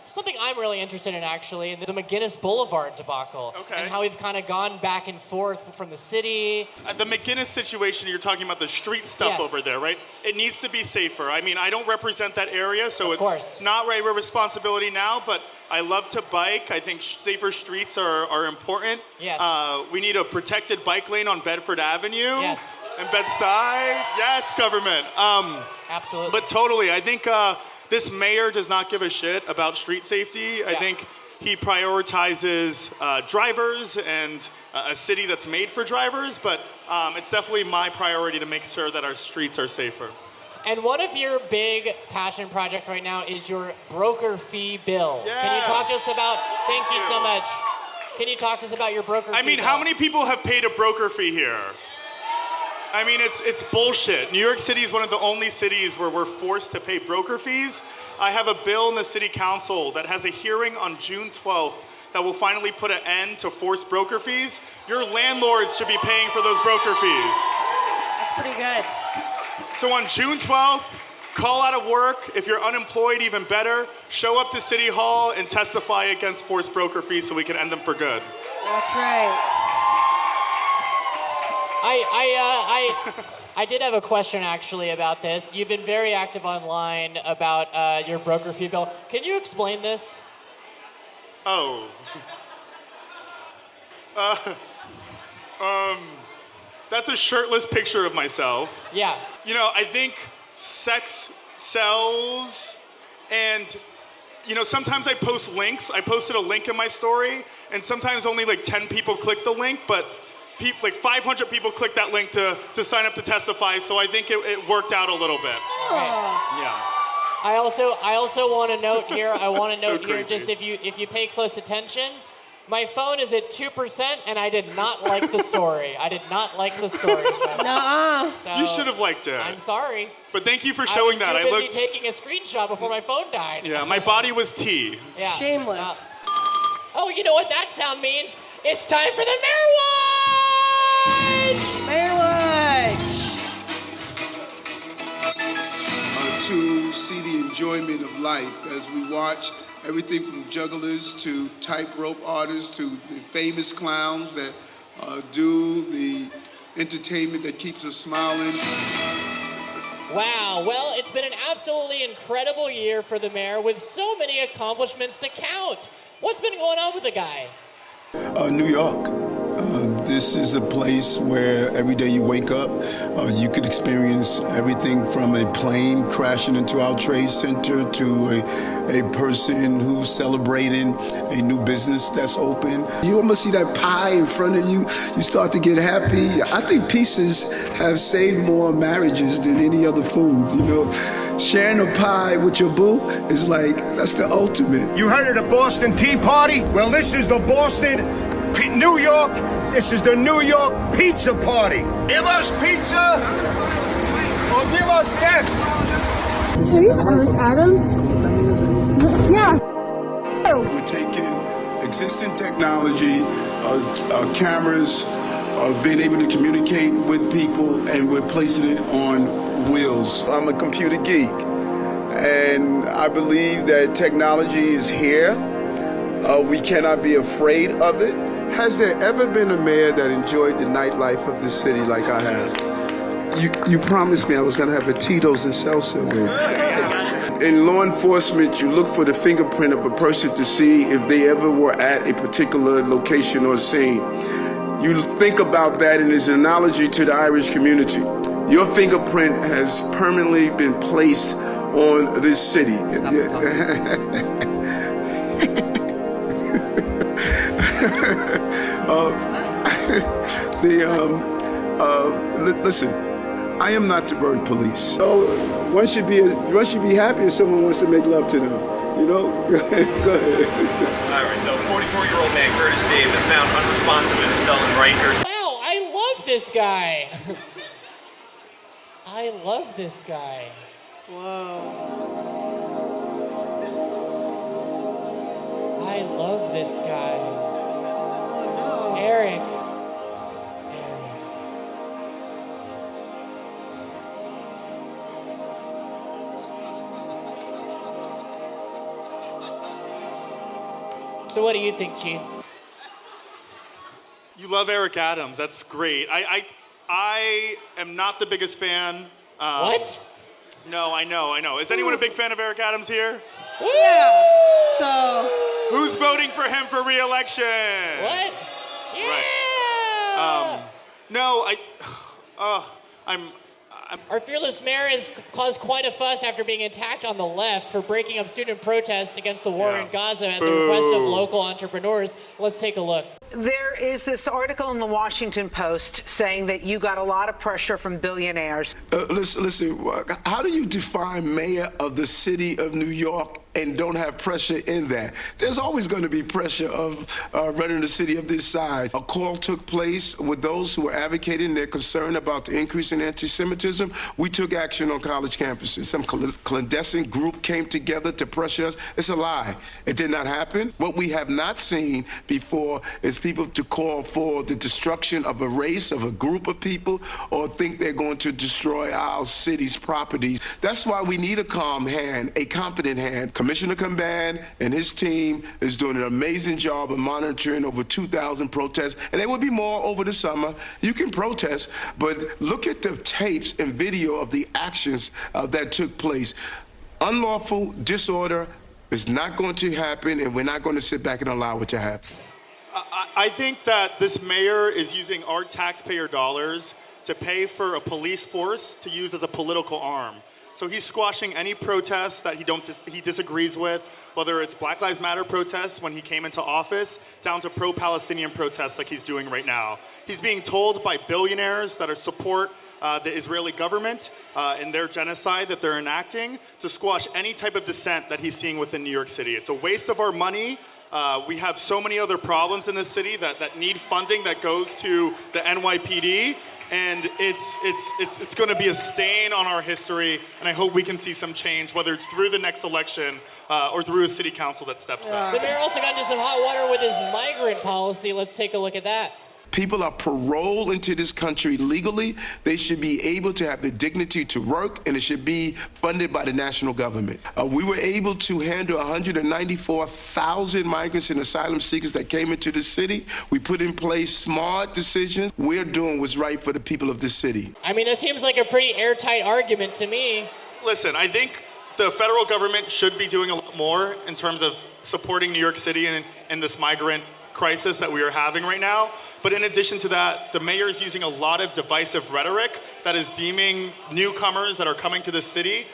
Something I'm really interested in, actually, the McGinnis Boulevard debacle. Okay. And how we've kind of gone back and forth from the city. The McGinnis situation, you're talking about the street stuff over there, right? It needs to be safer. I mean, I don't represent that area, so it's not my responsibility now, but I love to bike. I think safer streets are important. Yes. We need a protected bike lane on Bedford Avenue. Yes. And Bed-Stuy. Yes, government. Absolutely. But totally, I think this mayor does not give a shit about street safety. I think he prioritizes drivers and a city that's made for drivers, but it's definitely my priority to make sure that our streets are safer. And one of your big passion projects right now is your broker fee bill. Yeah. Can you talk to us about, thank you so much. Can you talk to us about your broker fee I mean, bill? how many people have paid a broker fee here? I mean, it's bullshit. New York City is one of the only cities where we're forced to pay broker fees. I have a bill in the city council that has a hearing on June 12th that will finally put an end to forced broker fees. Your landlords should be paying for those broker fees. That's pretty good. So on June 12th, call out of work. If you're unemployed, even better. Show up to City Hall and testify against forced broker fees so we can end them for good. That's right. I did have a question actually about this. You've been very active online about your broker fee bill. Can you explain this? Oh. That's a shirtless picture of myself. Yeah. You know, I think sex sells, and you know, sometimes I post links. I posted a link in my story, and sometimes only like 10 people click the link, but like 500 people clicked that link to sign up to testify, so I think it worked out a little bit. Yeah. I also want to note here, crazy. just if you pay close attention, my phone is at 2%, and I did not like the story. I did not like the story. Nuh-uh. So, You should have liked it. I'm sorry. But thank you for showing that. I was too busy taking a screenshot before my phone died. Yeah, my body was tea. Yeah. Shameless. Oh, you know what that sound means? It's time for the Mayor Watch! Mayor Watch! To see the enjoyment of life as we watch everything from jugglers to tightrope artists to the famous clowns that do the entertainment that keeps us smiling. Wow, well, it's been an absolutely incredible year for the mayor with so many accomplishments to count. What's been going on with the guy? New York. This is a place where every day you wake up, you could experience everything from a plane crashing into our trade center to a person who's celebrating a new business that's open. You almost see that pie in front of you, you start to get happy. I think pieces have saved more marriages than any other food, you know. Sharing a pie with your boo is like, that's the ultimate. You heard of the Boston Tea Party? Well, this is the Boston, New York, this is the New York Pizza Party. Give us pizza or give us death. So you Eric Adams? Yeah. We're taking existing technology, cameras, being able to communicate with people, and we're placing it on wheels. I'm a computer geek, and I believe that technology is here. We cannot be afraid of it. Has there ever been a mayor that enjoyed the nightlife of the city like I have? You promised me I was going to have a Tito's and salsa with. In law enforcement, you look for the fingerprint of a person to see if they ever were at a particular location or scene. You think about that, and it's an analogy to the Irish community. Your fingerprint has permanently been placed on this city. Listen, I am not the bird police. So one should be happy if someone wants to make love to them. You know? Go ahead. All right, so 44-year-old man Curtis Dave is found unresponsive in his cell in Rikers. Wow, I love this guy. I love this guy. Whoa. I love this guy. Oh, no. Eric. So what do you think, Chief? You love Eric Adams. That's great. I am not the biggest fan. What? No, I know. Is anyone a big fan of Eric Adams here? Yeah. So. Who's voting for him for re-election? What? Yeah. Right. No, Our fearless mayor has caused quite a fuss after being attacked on the left for breaking up student protests against the war in Gaza at the request of local entrepreneurs. Let's take a look. There is this article in the Washington Post saying that you got a lot of pressure from billionaires. Listen, how do you define mayor of the city of New York and don't have pressure in that? There's always going to be pressure of running a city of this size. A call took place with those who were advocating their concern about the increase in anti-Semitism. We took action on college campuses. Some clandestine group came together to pressure us. It's a lie. It did not happen. What we have not seen before is people to call for the destruction of a race, of a group of people, or think they're going to destroy our city's properties. That's why we need a calm hand, a competent hand. Commissioner Campion and his team is doing an amazing job of monitoring over 2,000 protests, and there will be more over the summer. You can protest, but look at the tapes and video of the actions that took place. Unlawful disorder is not going to happen, and we're not going to sit back and allow it to happen. I think that this mayor is using our taxpayer dollars to pay for a police force to use as a political arm. So he's squashing any protests that he disagrees with, whether it's Black Lives Matter protests when he came into office, down to pro-Palestinian protests like he's doing right now. He's being told by billionaires that support the Israeli government in their genocide that they're enacting to squash any type of dissent that he's seeing within New York City. It's a waste of our money. We have so many other problems in this city that need funding that goes to the NYPD. And it's going to be a stain on our history, and I hope we can see some change, whether it's through the next election or through a city council that steps up. The mayor also got into some hot water with his migrant policy. Let's take a look at that. People are paroled into this country legally. They should be able to have the dignity to work, and it should be funded by the national government. We were able to handle 194,000 migrants and asylum seekers that came into the city. We put in place smart decisions. We're doing what's right for the people of this city. I mean, that seems like a pretty airtight argument to me. Listen, I think the federal government should be doing a lot more in terms of supporting New York City in this migrant crisis that we are having right now. But in addition to that, the mayor is using a lot of divisive rhetoric that is deeming newcomers that are coming to the city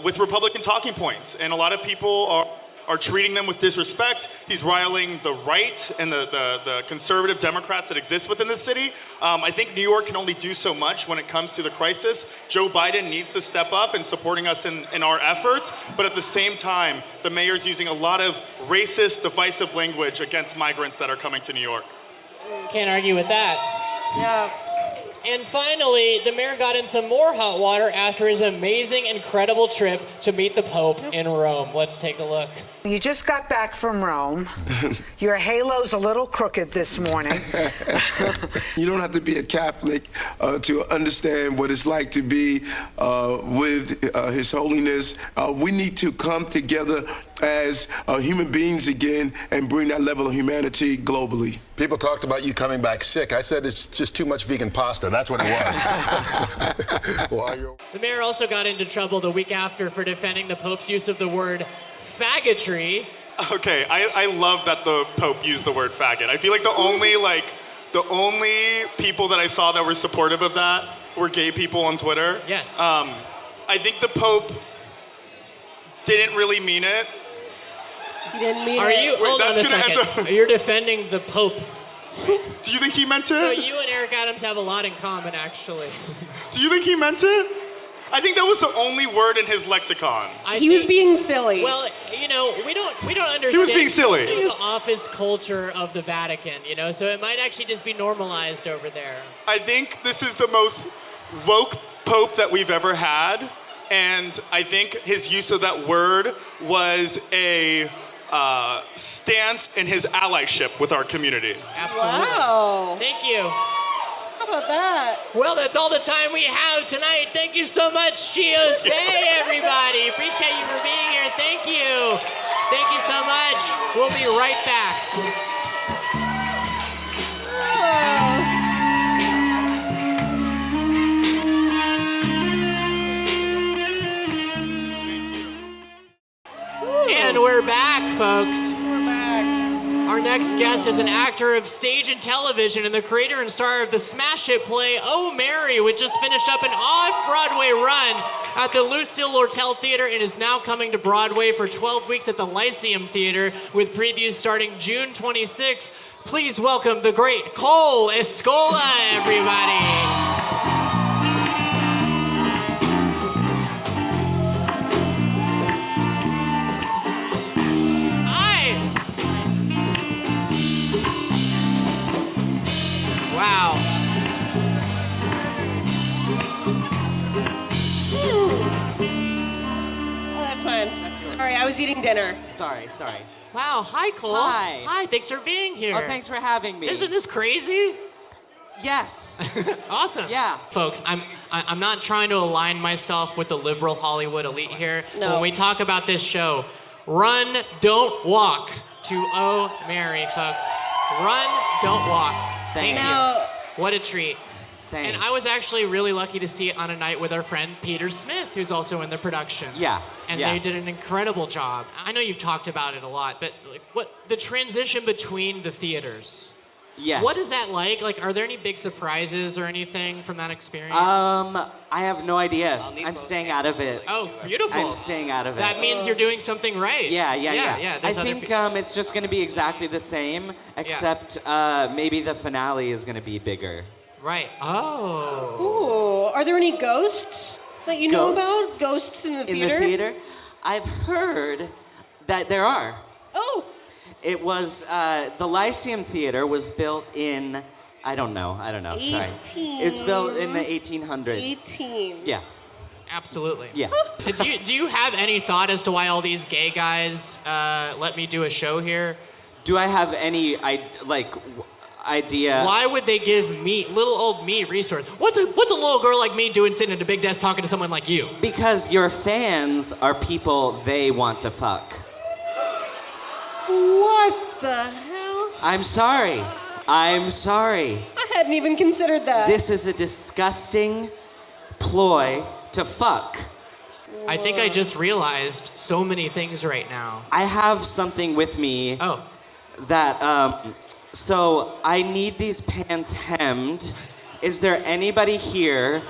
with Republican talking points. And a lot of people are treating them with disrespect. He's riling the right and the conservative Democrats that exist within the city. I think New York can only do so much when it comes to the crisis. Joe Biden needs to step up in supporting us in our efforts, but at the same time, the mayor's using a lot of racist, divisive language against migrants that are coming to New York. Can't argue with that. Yeah. And finally, the mayor got in some more hot water after his amazing, incredible trip to meet the Pope in Rome. Let's take a look. You just got back from Rome. Your halo's a little crooked this morning. You don't have to be a Catholic to understand what it's like to be with His Holiness. We need to come together as human beings again and bring that level of humanity globally. People talked about you coming back sick. I said it's just too much vegan pasta. That's what it was. The mayor also got into trouble the week after for defending the Pope's use of the word faggotry. Okay, I love that the Pope used the word faggot. I feel like the only people that I saw that were supportive of that were gay people on Twitter. Yes. I think the Pope didn't really mean it. He didn't mean it. Are you? Hold on a second. You're defending the Pope. Do you think he meant it? So you and Eric Adams have a lot in common, actually. Do you think he meant it? I think that was the only word in his lexicon. He was being silly. Well, you know, we don't understand. He was being silly. The office culture of the Vatican, you know, so it might actually just be normalized over there. I think this is the most woke Pope that we've ever had, and I think his use of that word was a stance in his allyship with our community. Absolutely. Wow. Thank you. How about that? Well, that's all the time we have tonight. Thank you so much, Ossé, everybody. Appreciate you for being here. Thank you. Thank you so much. We'll be right back. And we're back, folks. We're back. Our next guest is an actor of stage and television and the creator and star of the smash hit play Oh Mary, which just finished up an off-Broadway run at the Lucille Lortel Theater and is now coming to Broadway for 12 weeks at the Lyceum Theater with previews starting June 26th. Please welcome the great Cole Escola, everybody. Wow. Oh, that's fine. Sorry, I was eating dinner. Sorry. Wow, hi Cole. Hi. Thanks for being here. Oh, thanks for having me. Isn't this crazy? Yes. Awesome. Yeah. Folks, I'm not trying to align myself with the liberal Hollywood elite here. No. When we talk about this show, Run, don't walk to Oh Mary, folks. Run, don't walk. Thank you. What a treat. Thanks. And I was actually really lucky to see it on a night with our friend Peter Smith, who's also in the production. Yeah. And yeah. they did an incredible job. I know you've talked about it a lot, but like, what the transition between the theaters? Yes. What is that like? Like, are there any big surprises or anything from that experience? I have no idea. I'm staying out of it. Oh, beautiful. I'm staying out of it. That means you're doing something right. Yeah. I I think it's just going to be exactly the same, except maybe the finale is going to be bigger. Right. Oh. Ooh, are there any ghosts that you know about? Ghosts in the theater? In the theater? I've heard that there are. Oh. It was, the Lyceum Theater was built in, I don't know, sorry. It's built in the 1800s. Yeah. Absolutely. Yeah. do you have any thought as to why all these gay guys let me do a show here? Do I have any, idea? Why would they give me, little old me, resource? What's a little girl like me doing sitting at a big desk talking to someone like you? Because your fans are people they want to fuck. What the hell? I'm sorry. I hadn't even considered that. This is a disgusting ploy to fuck. I think I just realized so many things right now. I have something with me. Oh. That, so I need these pants hemmed. Is there anybody here?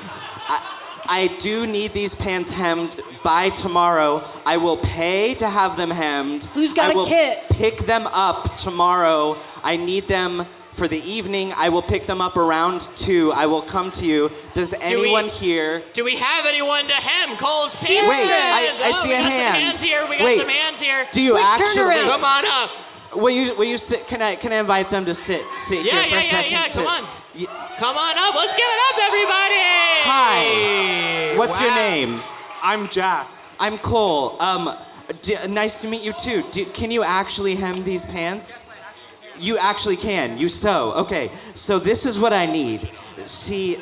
I do need these pants hemmed by tomorrow. I will pay to have them hemmed. Who's got a kit? Pick them up tomorrow. I need them for the evening. I will pick them up around 2. I will come to you. Does anyone here? Do we have anyone to hem Cole's pants? Wait, I see a hand. We got some hands here. Do you actually? Come on up. Will you sit? Can I invite them to sit here for a second? Yeah. Come on. Come on up. Let's give it up, everybody. Hi. What's your name? I'm Jack. I'm Cole. Nice to meet you too. Can you actually hem these pants? You actually can. You sew. Okay. So this is what I need. See,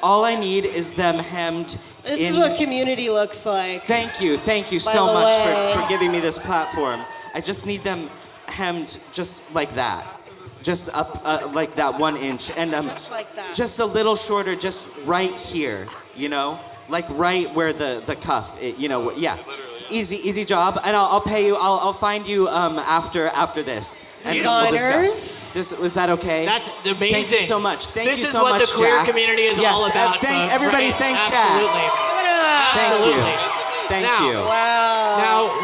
all I need is them hemmed. This is what community looks like. Thank you so much for giving me this platform. I just need them hemmed just like that. Just up like that 1 inch, and just like that. Just a little shorter, just right here, like right where the cuff, yeah. Easy job, and I'll pay you. I'll find you after this, and we'll discuss. Was that okay? That's amazing. Thank you so much. Thank you so much, Jack. This is what the queer community is all about. Everybody, right? thank Absolutely. Jack. Absolutely. Thank you. Wow. Now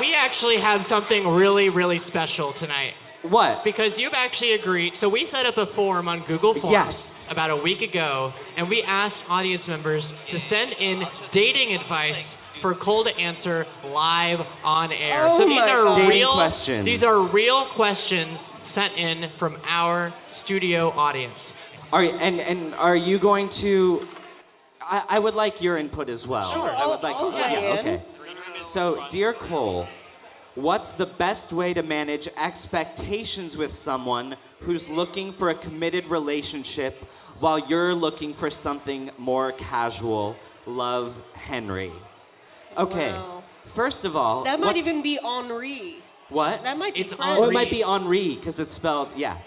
we actually have something really, really special tonight. What? Because you've actually agreed. So we set up a forum on Google Forms about a week ago, and we asked audience members to send in dating advice for Cole to answer live on air. Oh so these are dating questions. These are real questions sent in from our studio audience. Are you going to? I would like your input as well. Sure. I would like. Okay. Okay. So, dear Cole, what's the best way to manage expectations with someone who's looking for a committed relationship while you're looking for something more casual? Love, Henry. Okay. Wow. First of all, That might even be Henri. What? That might be It's French. Oh, it might be Henri because it's spelled, yeah.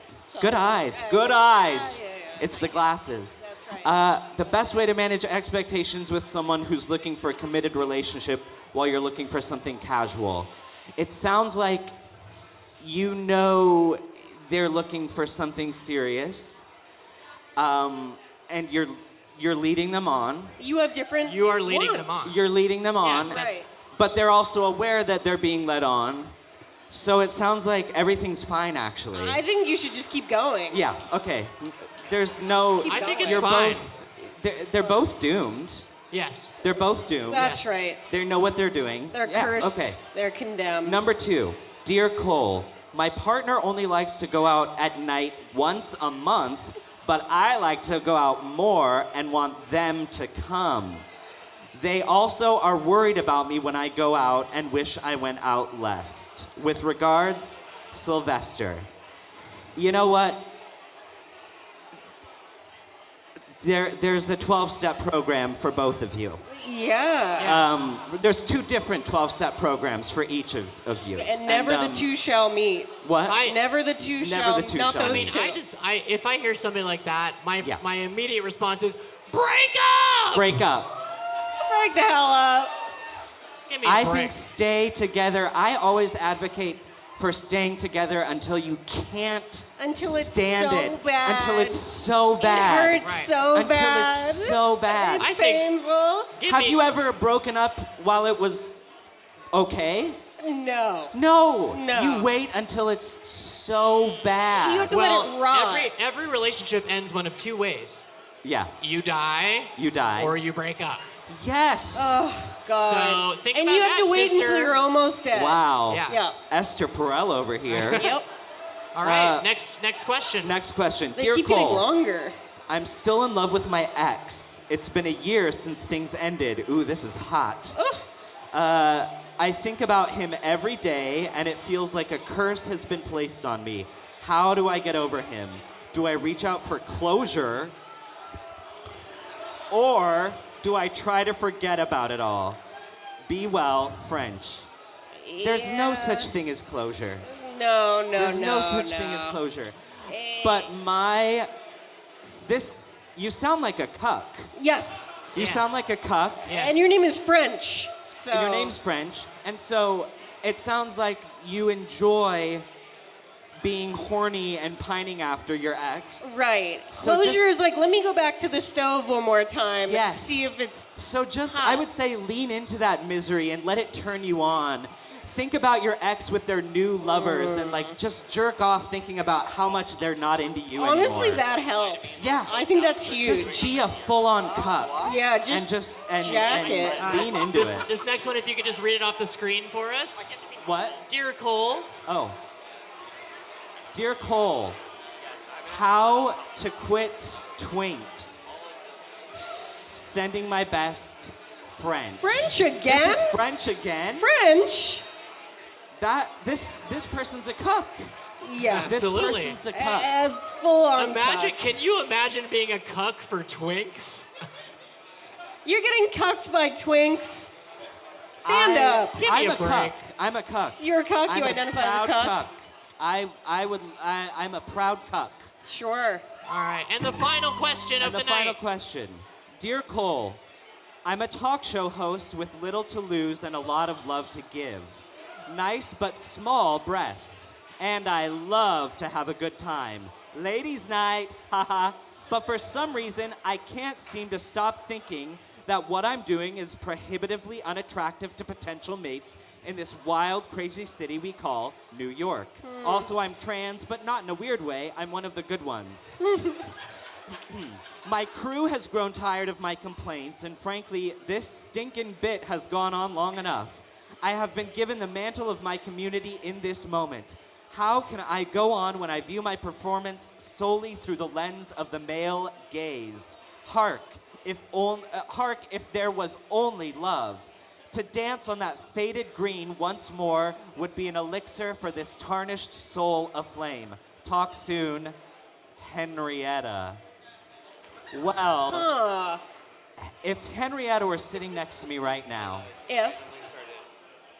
Good eyes, good eyes. It's the glasses. The best way to manage expectations with someone who's looking for a committed relationship while you're looking for something casual. It sounds like they're looking for something serious, and you're leading them on. You have different. You are leading them on. You're leading them on, right. but they're also aware that they're being led on. So it sounds like everything's fine, actually. I think you should just keep going. Yeah. Okay. There's no. I think it's you're fine. They're both doomed. Yes. They're both doomed. That's right. They know what they're doing. They're cursed. Okay. They're condemned. Number 2, dear Cole, my partner only likes to go out at night once a month, but I like to go out more and want them to come. They also are worried about me when I go out and wish I went out less. With regards, Sylvester. You know what? There's a 12-step program for both of you. Yeah. There's 2 different 12-step programs for each of you. And never the two shall meet. What? Never the two Never shall the two not shall those meet. two. If I hear something like that, my immediate response is break up. Break up. Break the hell up. Give me a I break. think stay together. I always advocate for staying together until you can't Until it's stand so it. bad. Until it's so bad. It hurts so until bad. it's so bad. It's painful. Have you ever broken up while it was okay? No. No. No. You wait until it's so bad. You have to let it rot. Every relationship ends one of 2 ways. Yeah. You die. You die. Or you break up. Yes. Oh, God. So think and about you have that, to wait sister. until you're almost dead. Wow. Yeah. Esther Perel over here. Yep. All right. Next question. Next question. They Dear keep Cole. getting longer. I'm still in love with my ex. It's been a year since things ended. Ooh, this is hot. I think about him every day, and it feels like a curse has been placed on me. How do I get over him? Do I reach out for closure? Or do I try to forget about it all? Be well, French. There's no such thing as closure. No. There's no such thing as closure. But you sound like a cuck. Yes. You sound like a cuck. And your name is French. So. And your name's French. And so it sounds like you enjoy being horny and pining after your ex. Right. So Closure is like, let me go back to the stove one more time and Yes. see if it's So just, hot. I would say lean into that misery and let it turn you on. Think about your ex with their new lovers and like just jerk off thinking about how much they're not into you Honestly, anymore. that helps. Yeah. I think that's huge. Just be a full-on cuck. Yeah, and lean into it. This next one, if you could just read it off the screen for us. What? Dear Cole. Oh. Dear Cole, how to quit Twinks. Sending my best, French. French again? This is French again? French? This person's a cuck. Yeah. This Absolutely. person's a cuck. Full on Imagine, cuck. can you imagine being a cuck for Twinks? You're getting cucked by Twinks. Stand up. Give me I'm a a break. cuck. I'm a cuck. You're a cuck? I'm You a identify as a proud cuck? I'm a proud cuck. Sure. All right, and the final question of And the the final night. question. Dear Cole, I'm a talk show host with little to lose and a lot of love to give. Nice but small breasts. And I love to have a good time. Ladies' night, haha. But for some reason, I can't seem to stop thinking that what I'm doing is prohibitively unattractive to potential mates in this wild, crazy city we call New York. Also, I'm trans, but not in a weird way. I'm one of the good ones. My crew has grown tired of my complaints, and frankly, this stinking bit has gone on long enough. I have been given the mantle of my community in this moment. How can I go on when I view my performance solely through the lens of the male gaze? Hark, if there was only love. To dance on that faded green once more would be an elixir for this tarnished soul aflame. Talk soon, Henrietta. Well, if Henrietta were sitting next to me right now,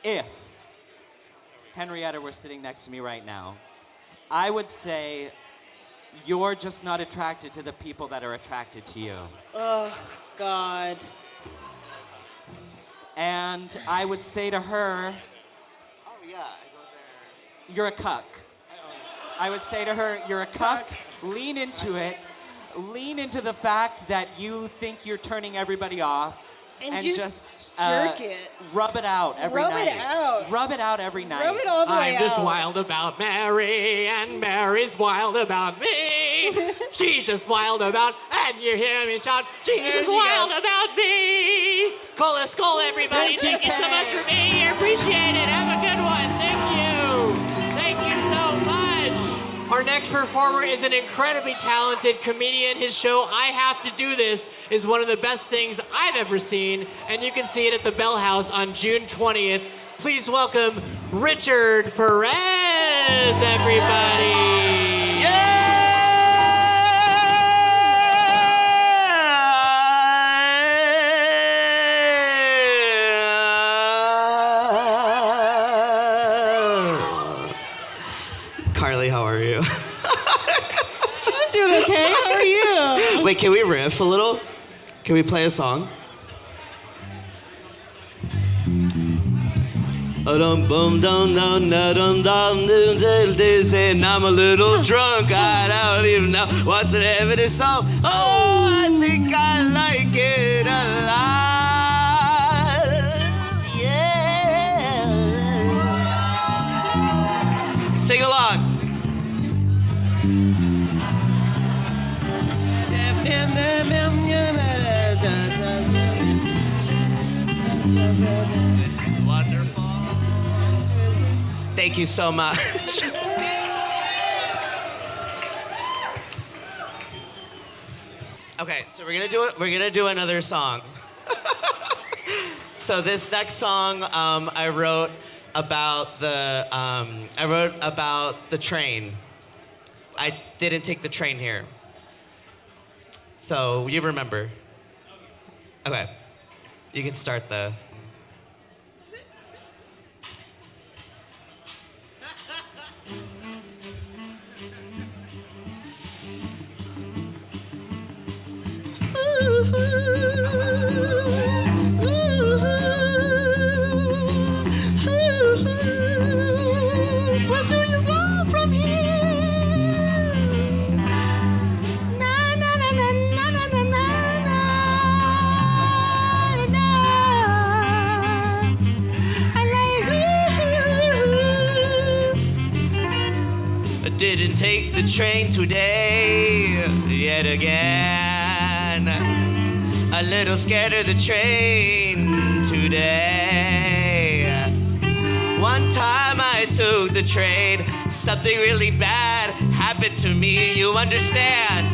if Henrietta were sitting next to me right now, I would say you're just not attracted to the people that are attracted to you. Oh, God. And I would say to her, you're a cuck. I would say to her, you're a cuck. Lean into it. Lean into the fact that you think you're turning everybody off. And just jerk it. Rub it out every Rub night. it out. Rub it out every night. Rub it all the way I'm just out. wild about Mary, and Mary's wild about me. She's just wild about, and you hear me shout, she's just wild about me. Cole Escola, everybody. Thank you so much for being here. Appreciate it. Have a good one. Thank you. Thank you so much. Our next performer is an incredibly talented comedian. His show, I Have to Do This, is one of the best things I've ever seen, and you can see it at the Bell House on June 20th. Please welcome Richard Perez, everybody. doing okay. How are you? Wait, can we riff a little? Can we play a song? And I'm a little drunk. I don't even know what's the name of this song. Oh, I think I like it a lot. Yeah. Sing along. It's wonderful. Thank you so much. Okay, so we're gonna do another song. So this next song I wrote about the train. I didn't take the train here. So you remember. Okay. You can start the where do you go from here? Na na na na na na na na na. I like you. I didn't take the train today yet again. A little scared of the train today. One time I took the train, something really bad happened to me, you understand?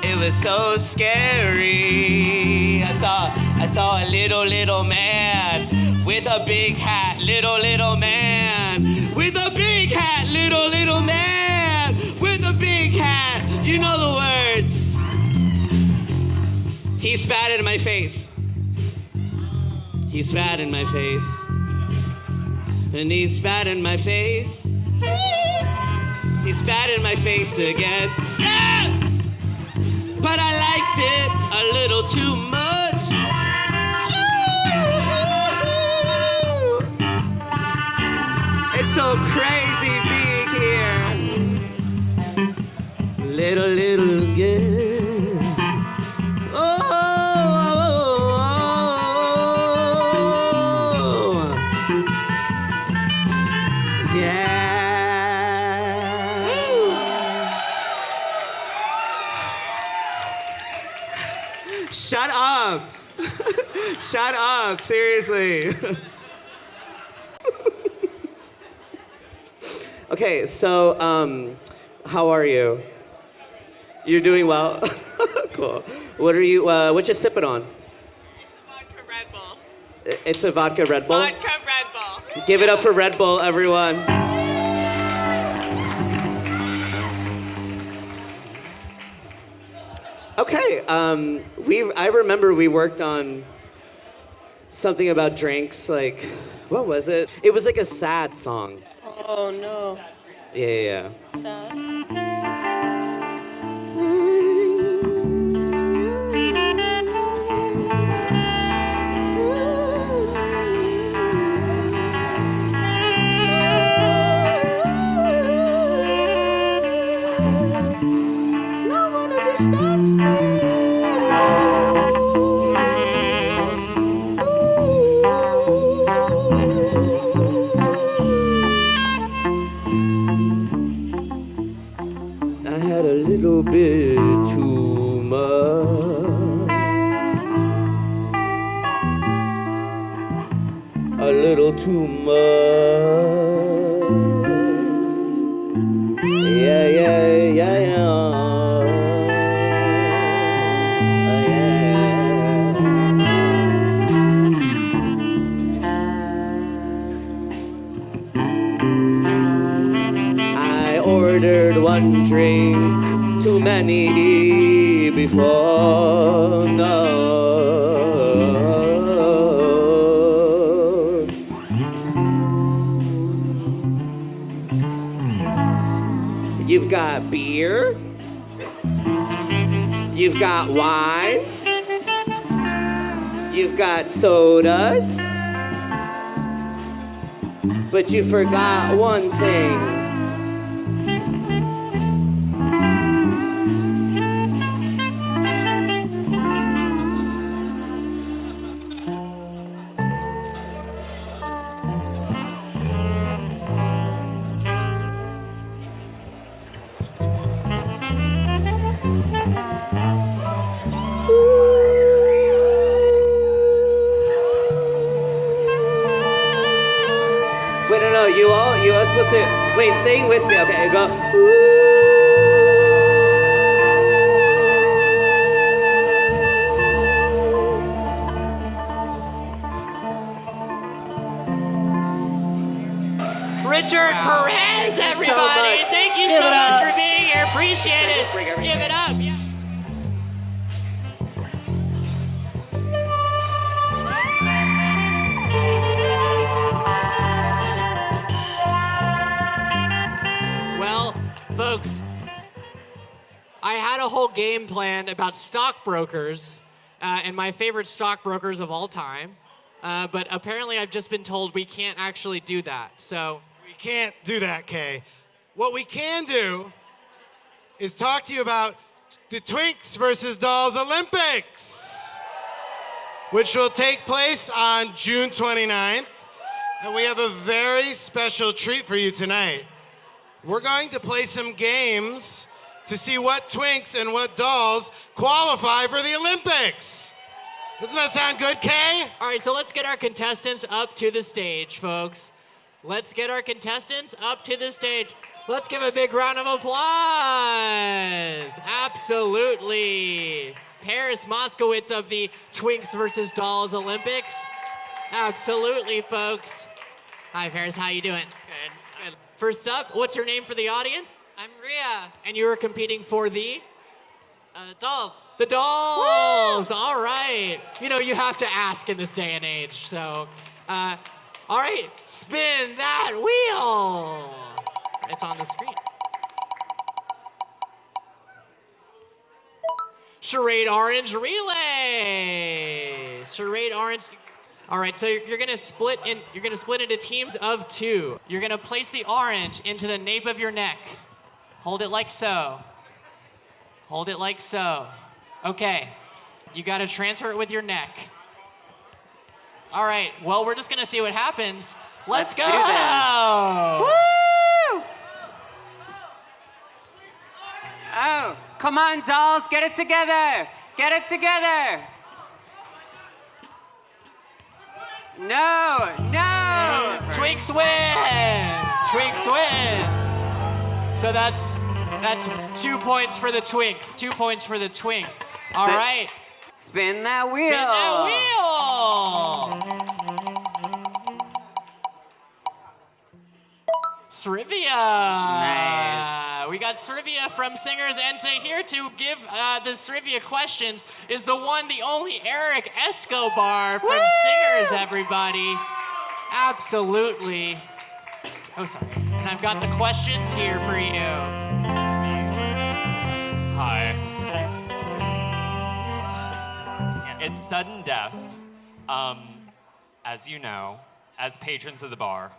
It was so scary. I saw a little man with a big hat, little man with a big hat, little man with a big hat. You know the words. He spat in my face. He spat in my face. And he spat in my face. He spat in my face again. Ah! But I liked it a little too much. It's so crazy being here. Little girl. Oh. Shut up! Shut up, seriously. Okay, so, how are you? You're doing well? Cool. What are you, what you sipping on? It's a vodka Red Bull? Vodka Red Bull. Give it up for Red Bull, everyone. Okay, I remember we worked on something about drinks, like, what was it? It was like a sad song. Oh no. Yeah. Sad. No one understands me I had a little bit too much. A little too much. Yeah. I ordered one drink too many before. No. You've got beer, You've got wines. You've got sodas. But you forgot one thing. Wait, no, you all supposed to, wait, sing with me, okay, go. Richard Perez, everybody. Thank you so much for being here. Appreciate it. Give it up. Yeah. Well, folks, I had a whole game planned about stockbrokers and my favorite stockbrokers of all time. But apparently I've just been told we can't actually do that, so. We can't do that, Kaye. What we can do is talk to you about the Twinks versus Dolls Olympics, which will take place on June 29th. And we have a very special treat for you tonight. We're going to play some games to see what Twinks and what dolls qualify for the Olympics. Doesn't that sound good, Kaye? All right, so let's get our contestants up to the stage, folks. Let's get our contestants up to the stage. Let's give a big round of applause. Absolutely. Paris Moskowitz of the Twinks versus Dolls Olympics. Absolutely, folks. Hi, Paris, how you doing? Good. First up, what's your name for the audience? I'm Rhea. And you are competing for the? Dolls. The dolls! Woo! All right. You know, you have to ask in this day and age, so. All right, spin that wheel. It's on the screen. Charade Orange Relay. Charade Orange. All right, so you're gonna split into teams of 2. You're gonna place the orange into the nape of your neck. Hold it like so. Hold it like so. Okay, you gotta transfer it with your neck. All right, well, we're just gonna see what happens. Let's go! Do this. Woo! Oh, come on, dolls, get it together. Get it together. No. Twinks win! Twinks win! So that's 2 points for the Twinks. 2 points for the Twinks. All right. Spin that wheel. Spin that wheel! Trivia! Nice. We got trivia from singers, and here to give the trivia questions is the one, the only Eric Escobar from Singers, everybody. Absolutely. Oh, sorry. And I've got the questions here for you. Hi. It's sudden death. As you know, as patrons of the bar,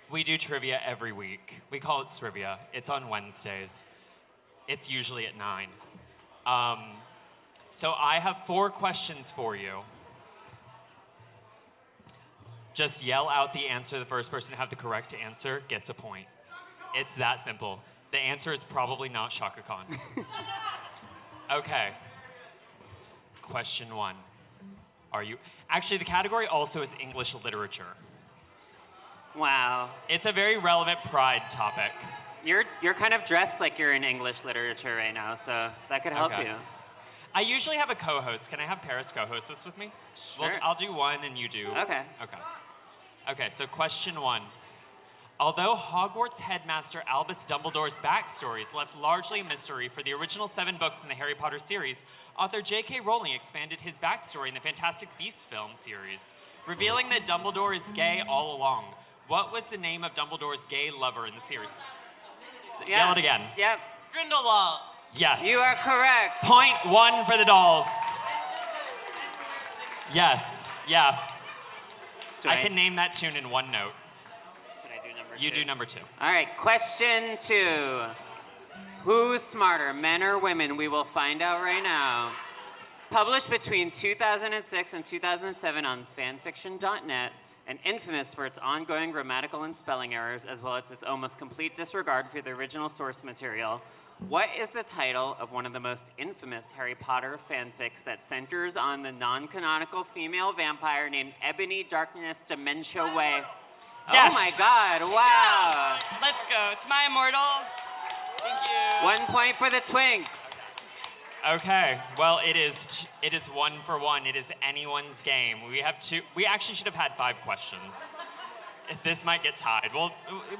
we do trivia every week. We call it Trivia. It's on Wednesdays. It's usually at 9. So I have 4 questions for you. Just yell out the answer. The first person to have the correct answer gets a point. It's that simple. The answer is probably not Shaka Khan. Okay. Question 1. Actually, the category also is English literature. Wow. It's a very relevant Pride topic. You're kind of dressed like you're in English literature right now, so that could help you. I usually have a co-host. Can I have Perez co-host this with me? Sure. I'll do one and you do. Okay. Okay, so question 1. Although Hogwarts headmaster Albus Dumbledore's backstory is left largely a mystery for the original 7 books in the Harry Potter series, author J.K. Rowling expanded his backstory in the Fantastic Beasts film series, revealing that Dumbledore is gay all along. What was the name of Dumbledore's gay lover in the series? Yell it again. Yep. Grindelwald. Yes. You are correct. Point 1 for the dolls. Yes. Yeah. I can name that tune in one note. Should I do number 2? You do number 2. All right, question 2. Who's smarter, men or women? We will find out right now. Published between 2006 and 2007 on fanfiction.net, and infamous for its ongoing grammatical and spelling errors, as well as its almost complete disregard for the original source material, what is the title of one of the most infamous Harry Potter fanfics that centers on the non-canonical female vampire named Ebony Darkness Dementia Way? Yes. Oh my God, wow. Let's go. It's my immortal. Thank you. 1 point for the Twinks. Okay. Well, it is 1 for 1. It is anyone's game. We have 2. We actually should have had 5 questions. This might get tied. Well,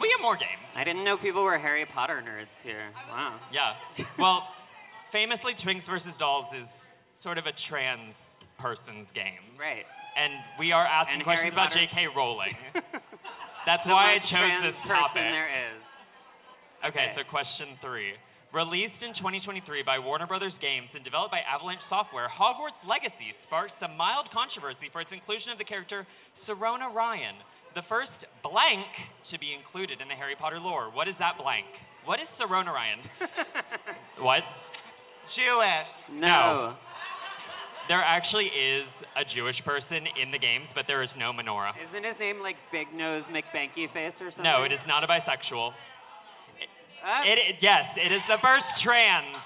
we have more games. I didn't know people were Harry Potter nerds here. Wow. Yeah. Well, famously, Twinks versus Dolls is sort of a trans person's game. Right. And we are asking And questions Harry about J.K. Rowling. That's The why I most chose trans this person topic. there is. Okay, so question 3. Released in 2023 by Warner Brothers Games and developed by Avalanche Software, Hogwarts Legacy sparked some mild controversy for its inclusion of the character Serona Ryan, the first blank to be included in the Harry Potter lore. What is that blank? What is Serona Ryan? What? Jewish. No. There actually is a Jewish person in the games, but there is no menorah. Isn't his name like Big Nose McBanky Face or something? No, it is not a bisexual. Yes, it is the first trans.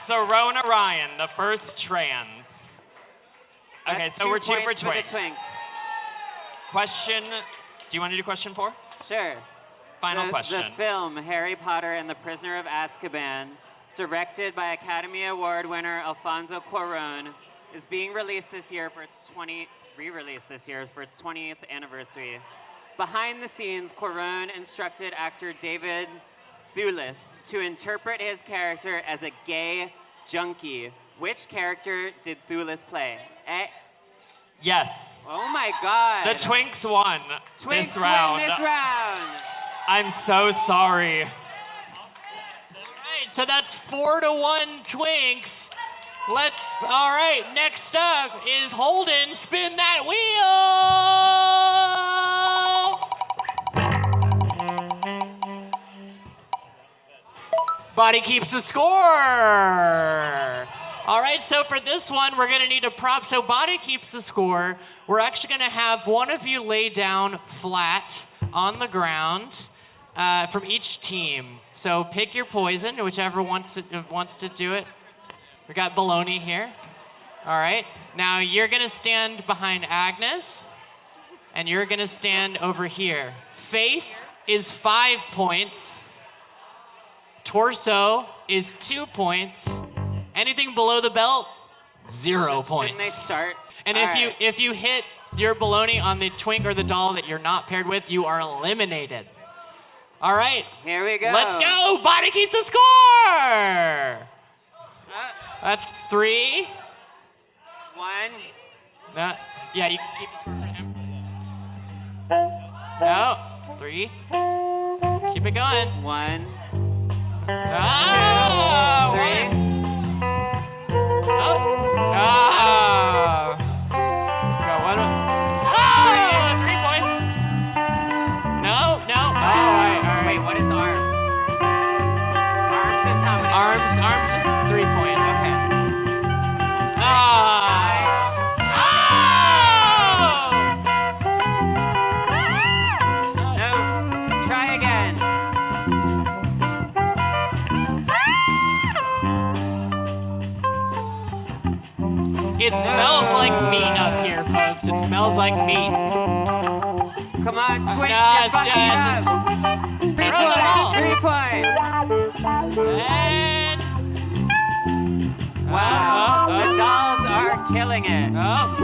Serona Ryan, the first trans. Okay, That's so we're 2 for points for the Twinks. Twinks. Question, do you want to do question 4? Sure. Final question. The film Harry Potter and the Prisoner of Azkaban, directed by Academy Award winner Alfonso Cuarón, is being released this year for its re-released this year for its 20th anniversary. Behind the scenes, Cuarón instructed actor David Thewlis to interpret his character as a gay junkie. Which character did Thewlis play? Yes. Oh my God. The Twinks won Twinks this round. win this round. I'm so sorry. All right, so that's 4-1 Twinks. All right, next up is Holden. Spin that wheel. Body keeps the score. All right, so for this one, we're gonna need a prop. So Body keeps the score. We're actually gonna have one of you lay down flat on the ground from each team. So pick your poison, whichever wants to do it. We got Bologna here. All right, now you're gonna stand behind Agnes, and you're gonna stand over here. Face is 5 points. Torso is 2 points. Anything below the belt, 0 points. Shouldn't they start? And All if you hit your Bologna on the twink or the doll that you're not paired with, you are eliminated. All right. Here we go. Let's go. Body keeps the score. That's 3. 1. Yeah, you can keep the score for him. No. 3. Keep it going. 1. Ah, 2. 3. Oh. Ah. Got one. Oh, 3 points. No. All right. Wait, what is arms? Arms is how many? Arms is 3 points. Okay. No, try again. It smells like meat up here, folks. It smells like meat. Come on, Twinks, No, you're fucking up. 3 Throw the ball. points, 3 points. And Wow, the dolls are killing it. Up.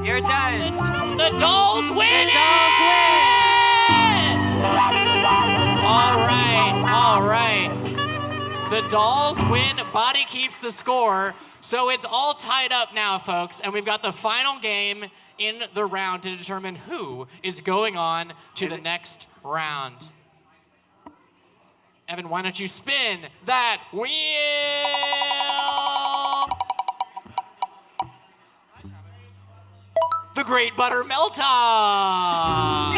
You're done. The dolls win it! All right. The dolls win. Body keeps the score. So it's all tied up now, folks. And we've got the final game in the round to determine who is going on to the next round. Evan, why don't you spin that wheel? The Great Butter Melt-Off!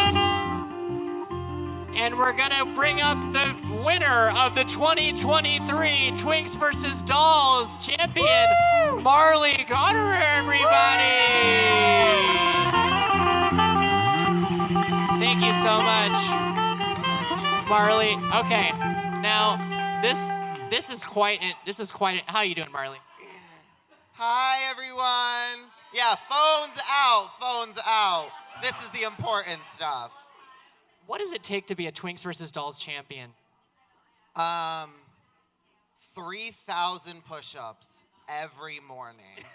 And we're gonna bring up the winner of the 2023 Twinks vs. Dolls champion, Marulli. Connor, everybody! Thank you so much, Marulli. Okay, now this is quite. How are you doing, Marulli? Hi, everyone. Yeah, phones out. This is the important stuff. What does it take to be a Twinks vs. Dolls champion? 3,000 push-ups every morning.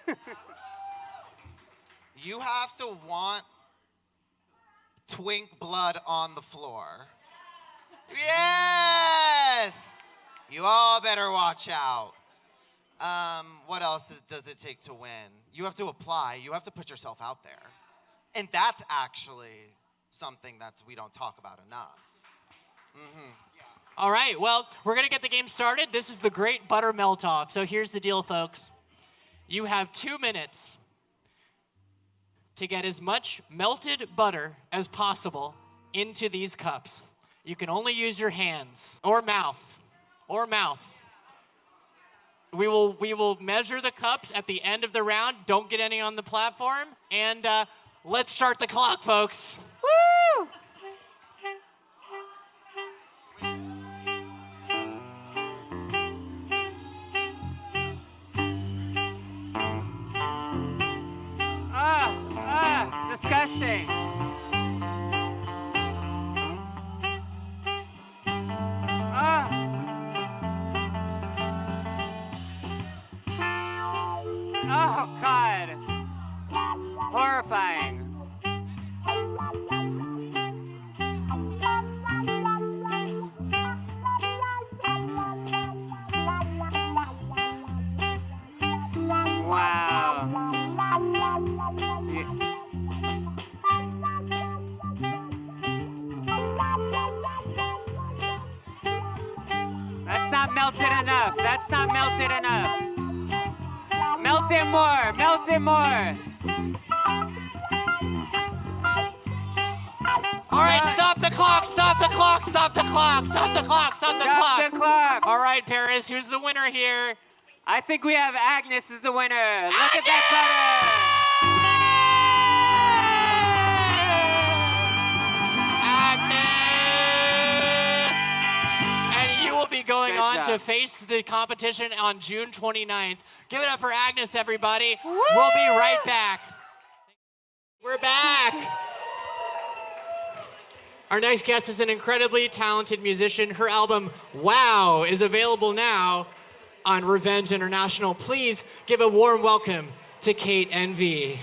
You have to want twink blood on the floor. Yes! You all better watch out. What else does it take to win? You have to apply. You have to put yourself out there. And that's actually something that we don't talk about enough. All right, well, we're gonna get the game started. This is the Great Butter Melt-Off. So here's the deal, folks. You have 2 minutes to get as much melted butter as possible into these cups. You can only use your hands or mouth. We will measure the cups at the end of the round. Don't get any on the platform. And let's start the clock, folks. Woo! Disgusting. Oh, God. Horrifying. Wow. That's not melted enough. That's not melted enough. Melt it more. Melt it more. All right, stop the clock. Stop the clock. Stop the clock. Stop the clock. Stop the clock. Stop the clock. All right, Perez, who's the winner here? I think we have Agnes as the winner. Look at that butter. Agnes! And you will be going Good on job. to face the competition on June 29th. Give it up for Agnes, everybody. We'll be right back. We're back. Our next guest is an incredibly talented musician. Her album, Wow, is available now on Revenge International. Please give a warm welcome to Kate NV.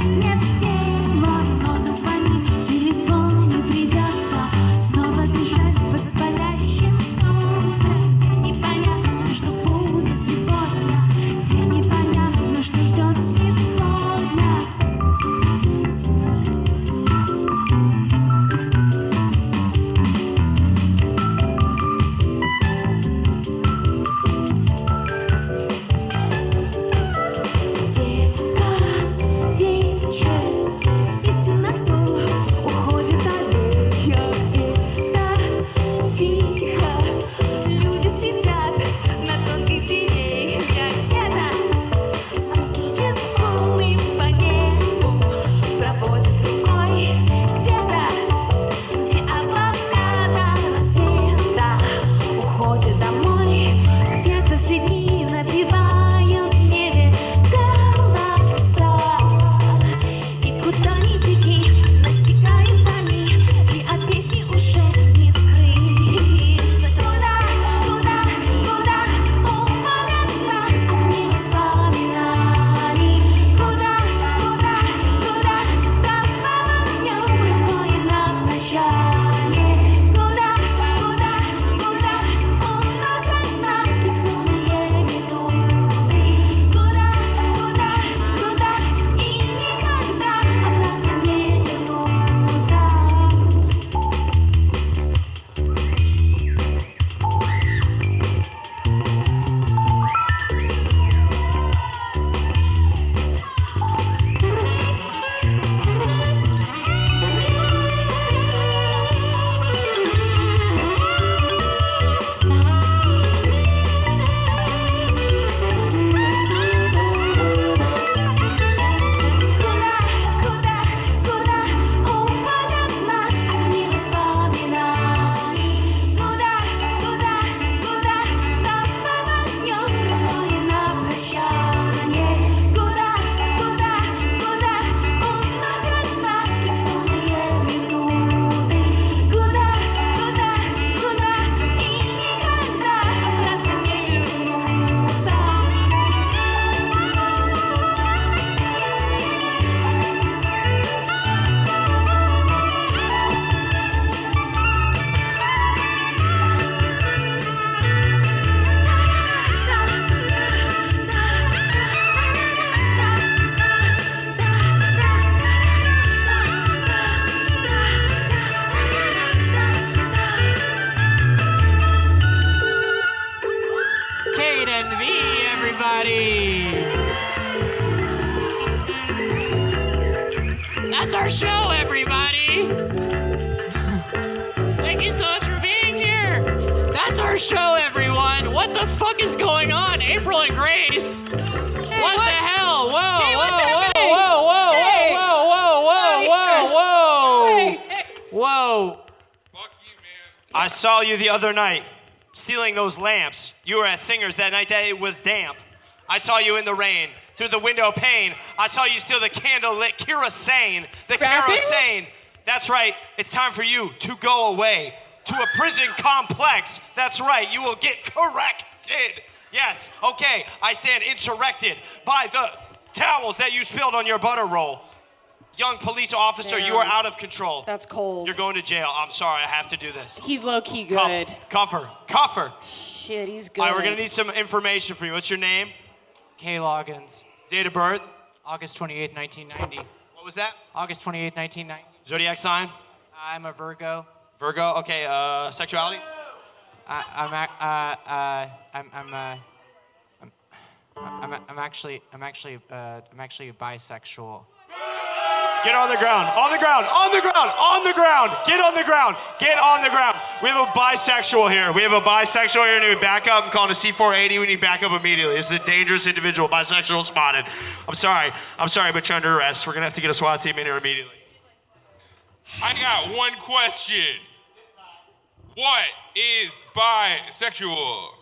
Нет дела, но зазвони, телефон не придет. show, everyone. What the fuck is going on? April and Grace. What the hell? Whoa, Hey, whoa, what's whoa, happening? whoa, whoa, Hey. whoa, whoa, whoa, whoa, whoa, Hey. whoa. Whoa. I saw you the other night stealing those lamps. You were at Singers that night that it was damp. I saw you in the rain through the window pane. I saw you steal the candle-lit kerosene. The Rapping? kerosene. That's right. It's time for you to go away to a prison complex. That's right. You will get corrected. Yes. Okay. I stand insurrected by the towels that you spilled on your butter roll. Young police officer, you are out of control. That's cold. You're going to jail. I'm sorry. I have to do this. He's low-key good. Cuff her. Shit, he's good. All right, we're gonna need some information for you. What's your name? Kaye Loggins. Date of birth? August 28, 1990. What was that? August 28, 1990. Zodiac sign? I'm a Virgo. Virgo. Okay. Sexuality? I'm actually bisexual. Get on the ground. On the ground. On the ground. On the ground. Get on the ground. Get on the ground. We have a bisexual here. We need back up. I'm calling a C480. We need backup immediately. This is a dangerous individual. Bisexual spotted. I'm sorry, but you're under arrest. We're gonna have to get a SWAT team in here immediately. I got one question. What is bisexual?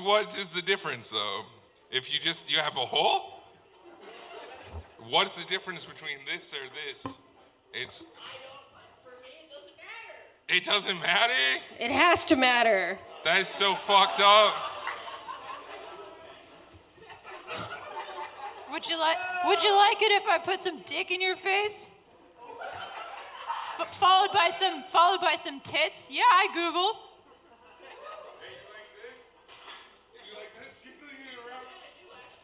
What is the difference, though? If you have a hole? What's the difference between this or this? It doesn't matter? It has to matter. That is so fucked up. Would you like it if I put some dick in your face? Followed by some tits? Yeah, I Google.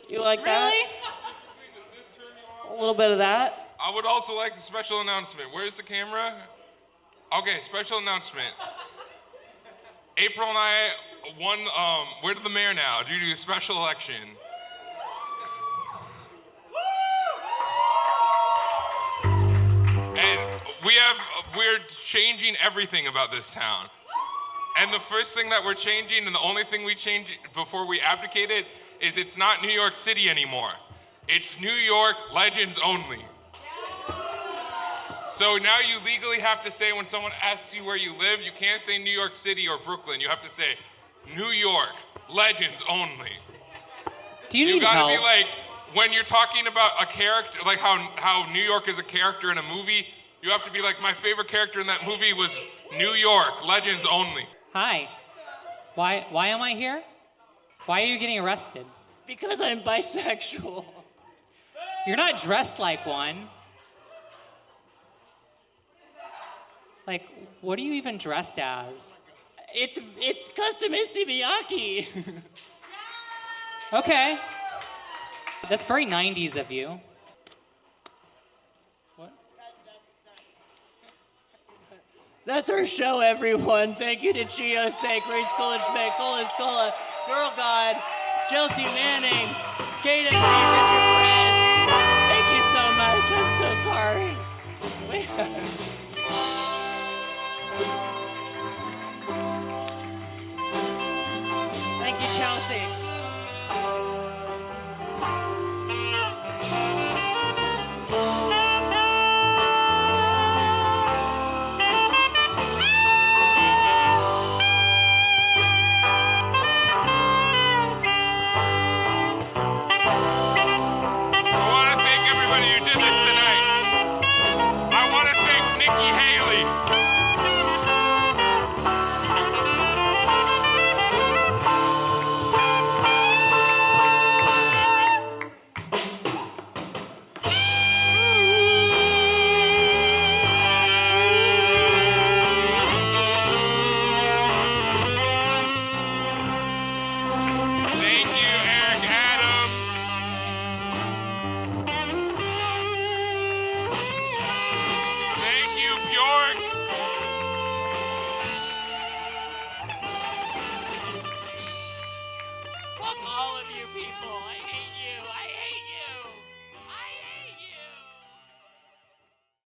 You like that? Really? A little bit of that. I would also like a special announcement. Where's the camera? Okay, special announcement. April and I won, we're the mayor now due to a special election. And we're changing everything about this town. And the first thing that we're changing, and the only thing we change before we abdicated, is it's not New York City anymore. It's New York legends only. So now you legally have to say when someone asks you where you live, you can't say New York City or Brooklyn. You have to say New York legends only. Do you need You gotta help? be like, when you're talking about a character, like how New York is a character in a movie, you have to be like, my favorite character in that movie was New York legends only. Hi. Why am I here? Why are you getting arrested? Because I'm bisexual. You're not dressed like one. Like, what are you even dressed as? It's custom Miyake. Okay. That's very 90s of you. That's our show, everyone. Thank you to Ossé, Grace Kuhlenschmidt, Escola, Girl God, Chelsea Manning, Kaye Nite, Richard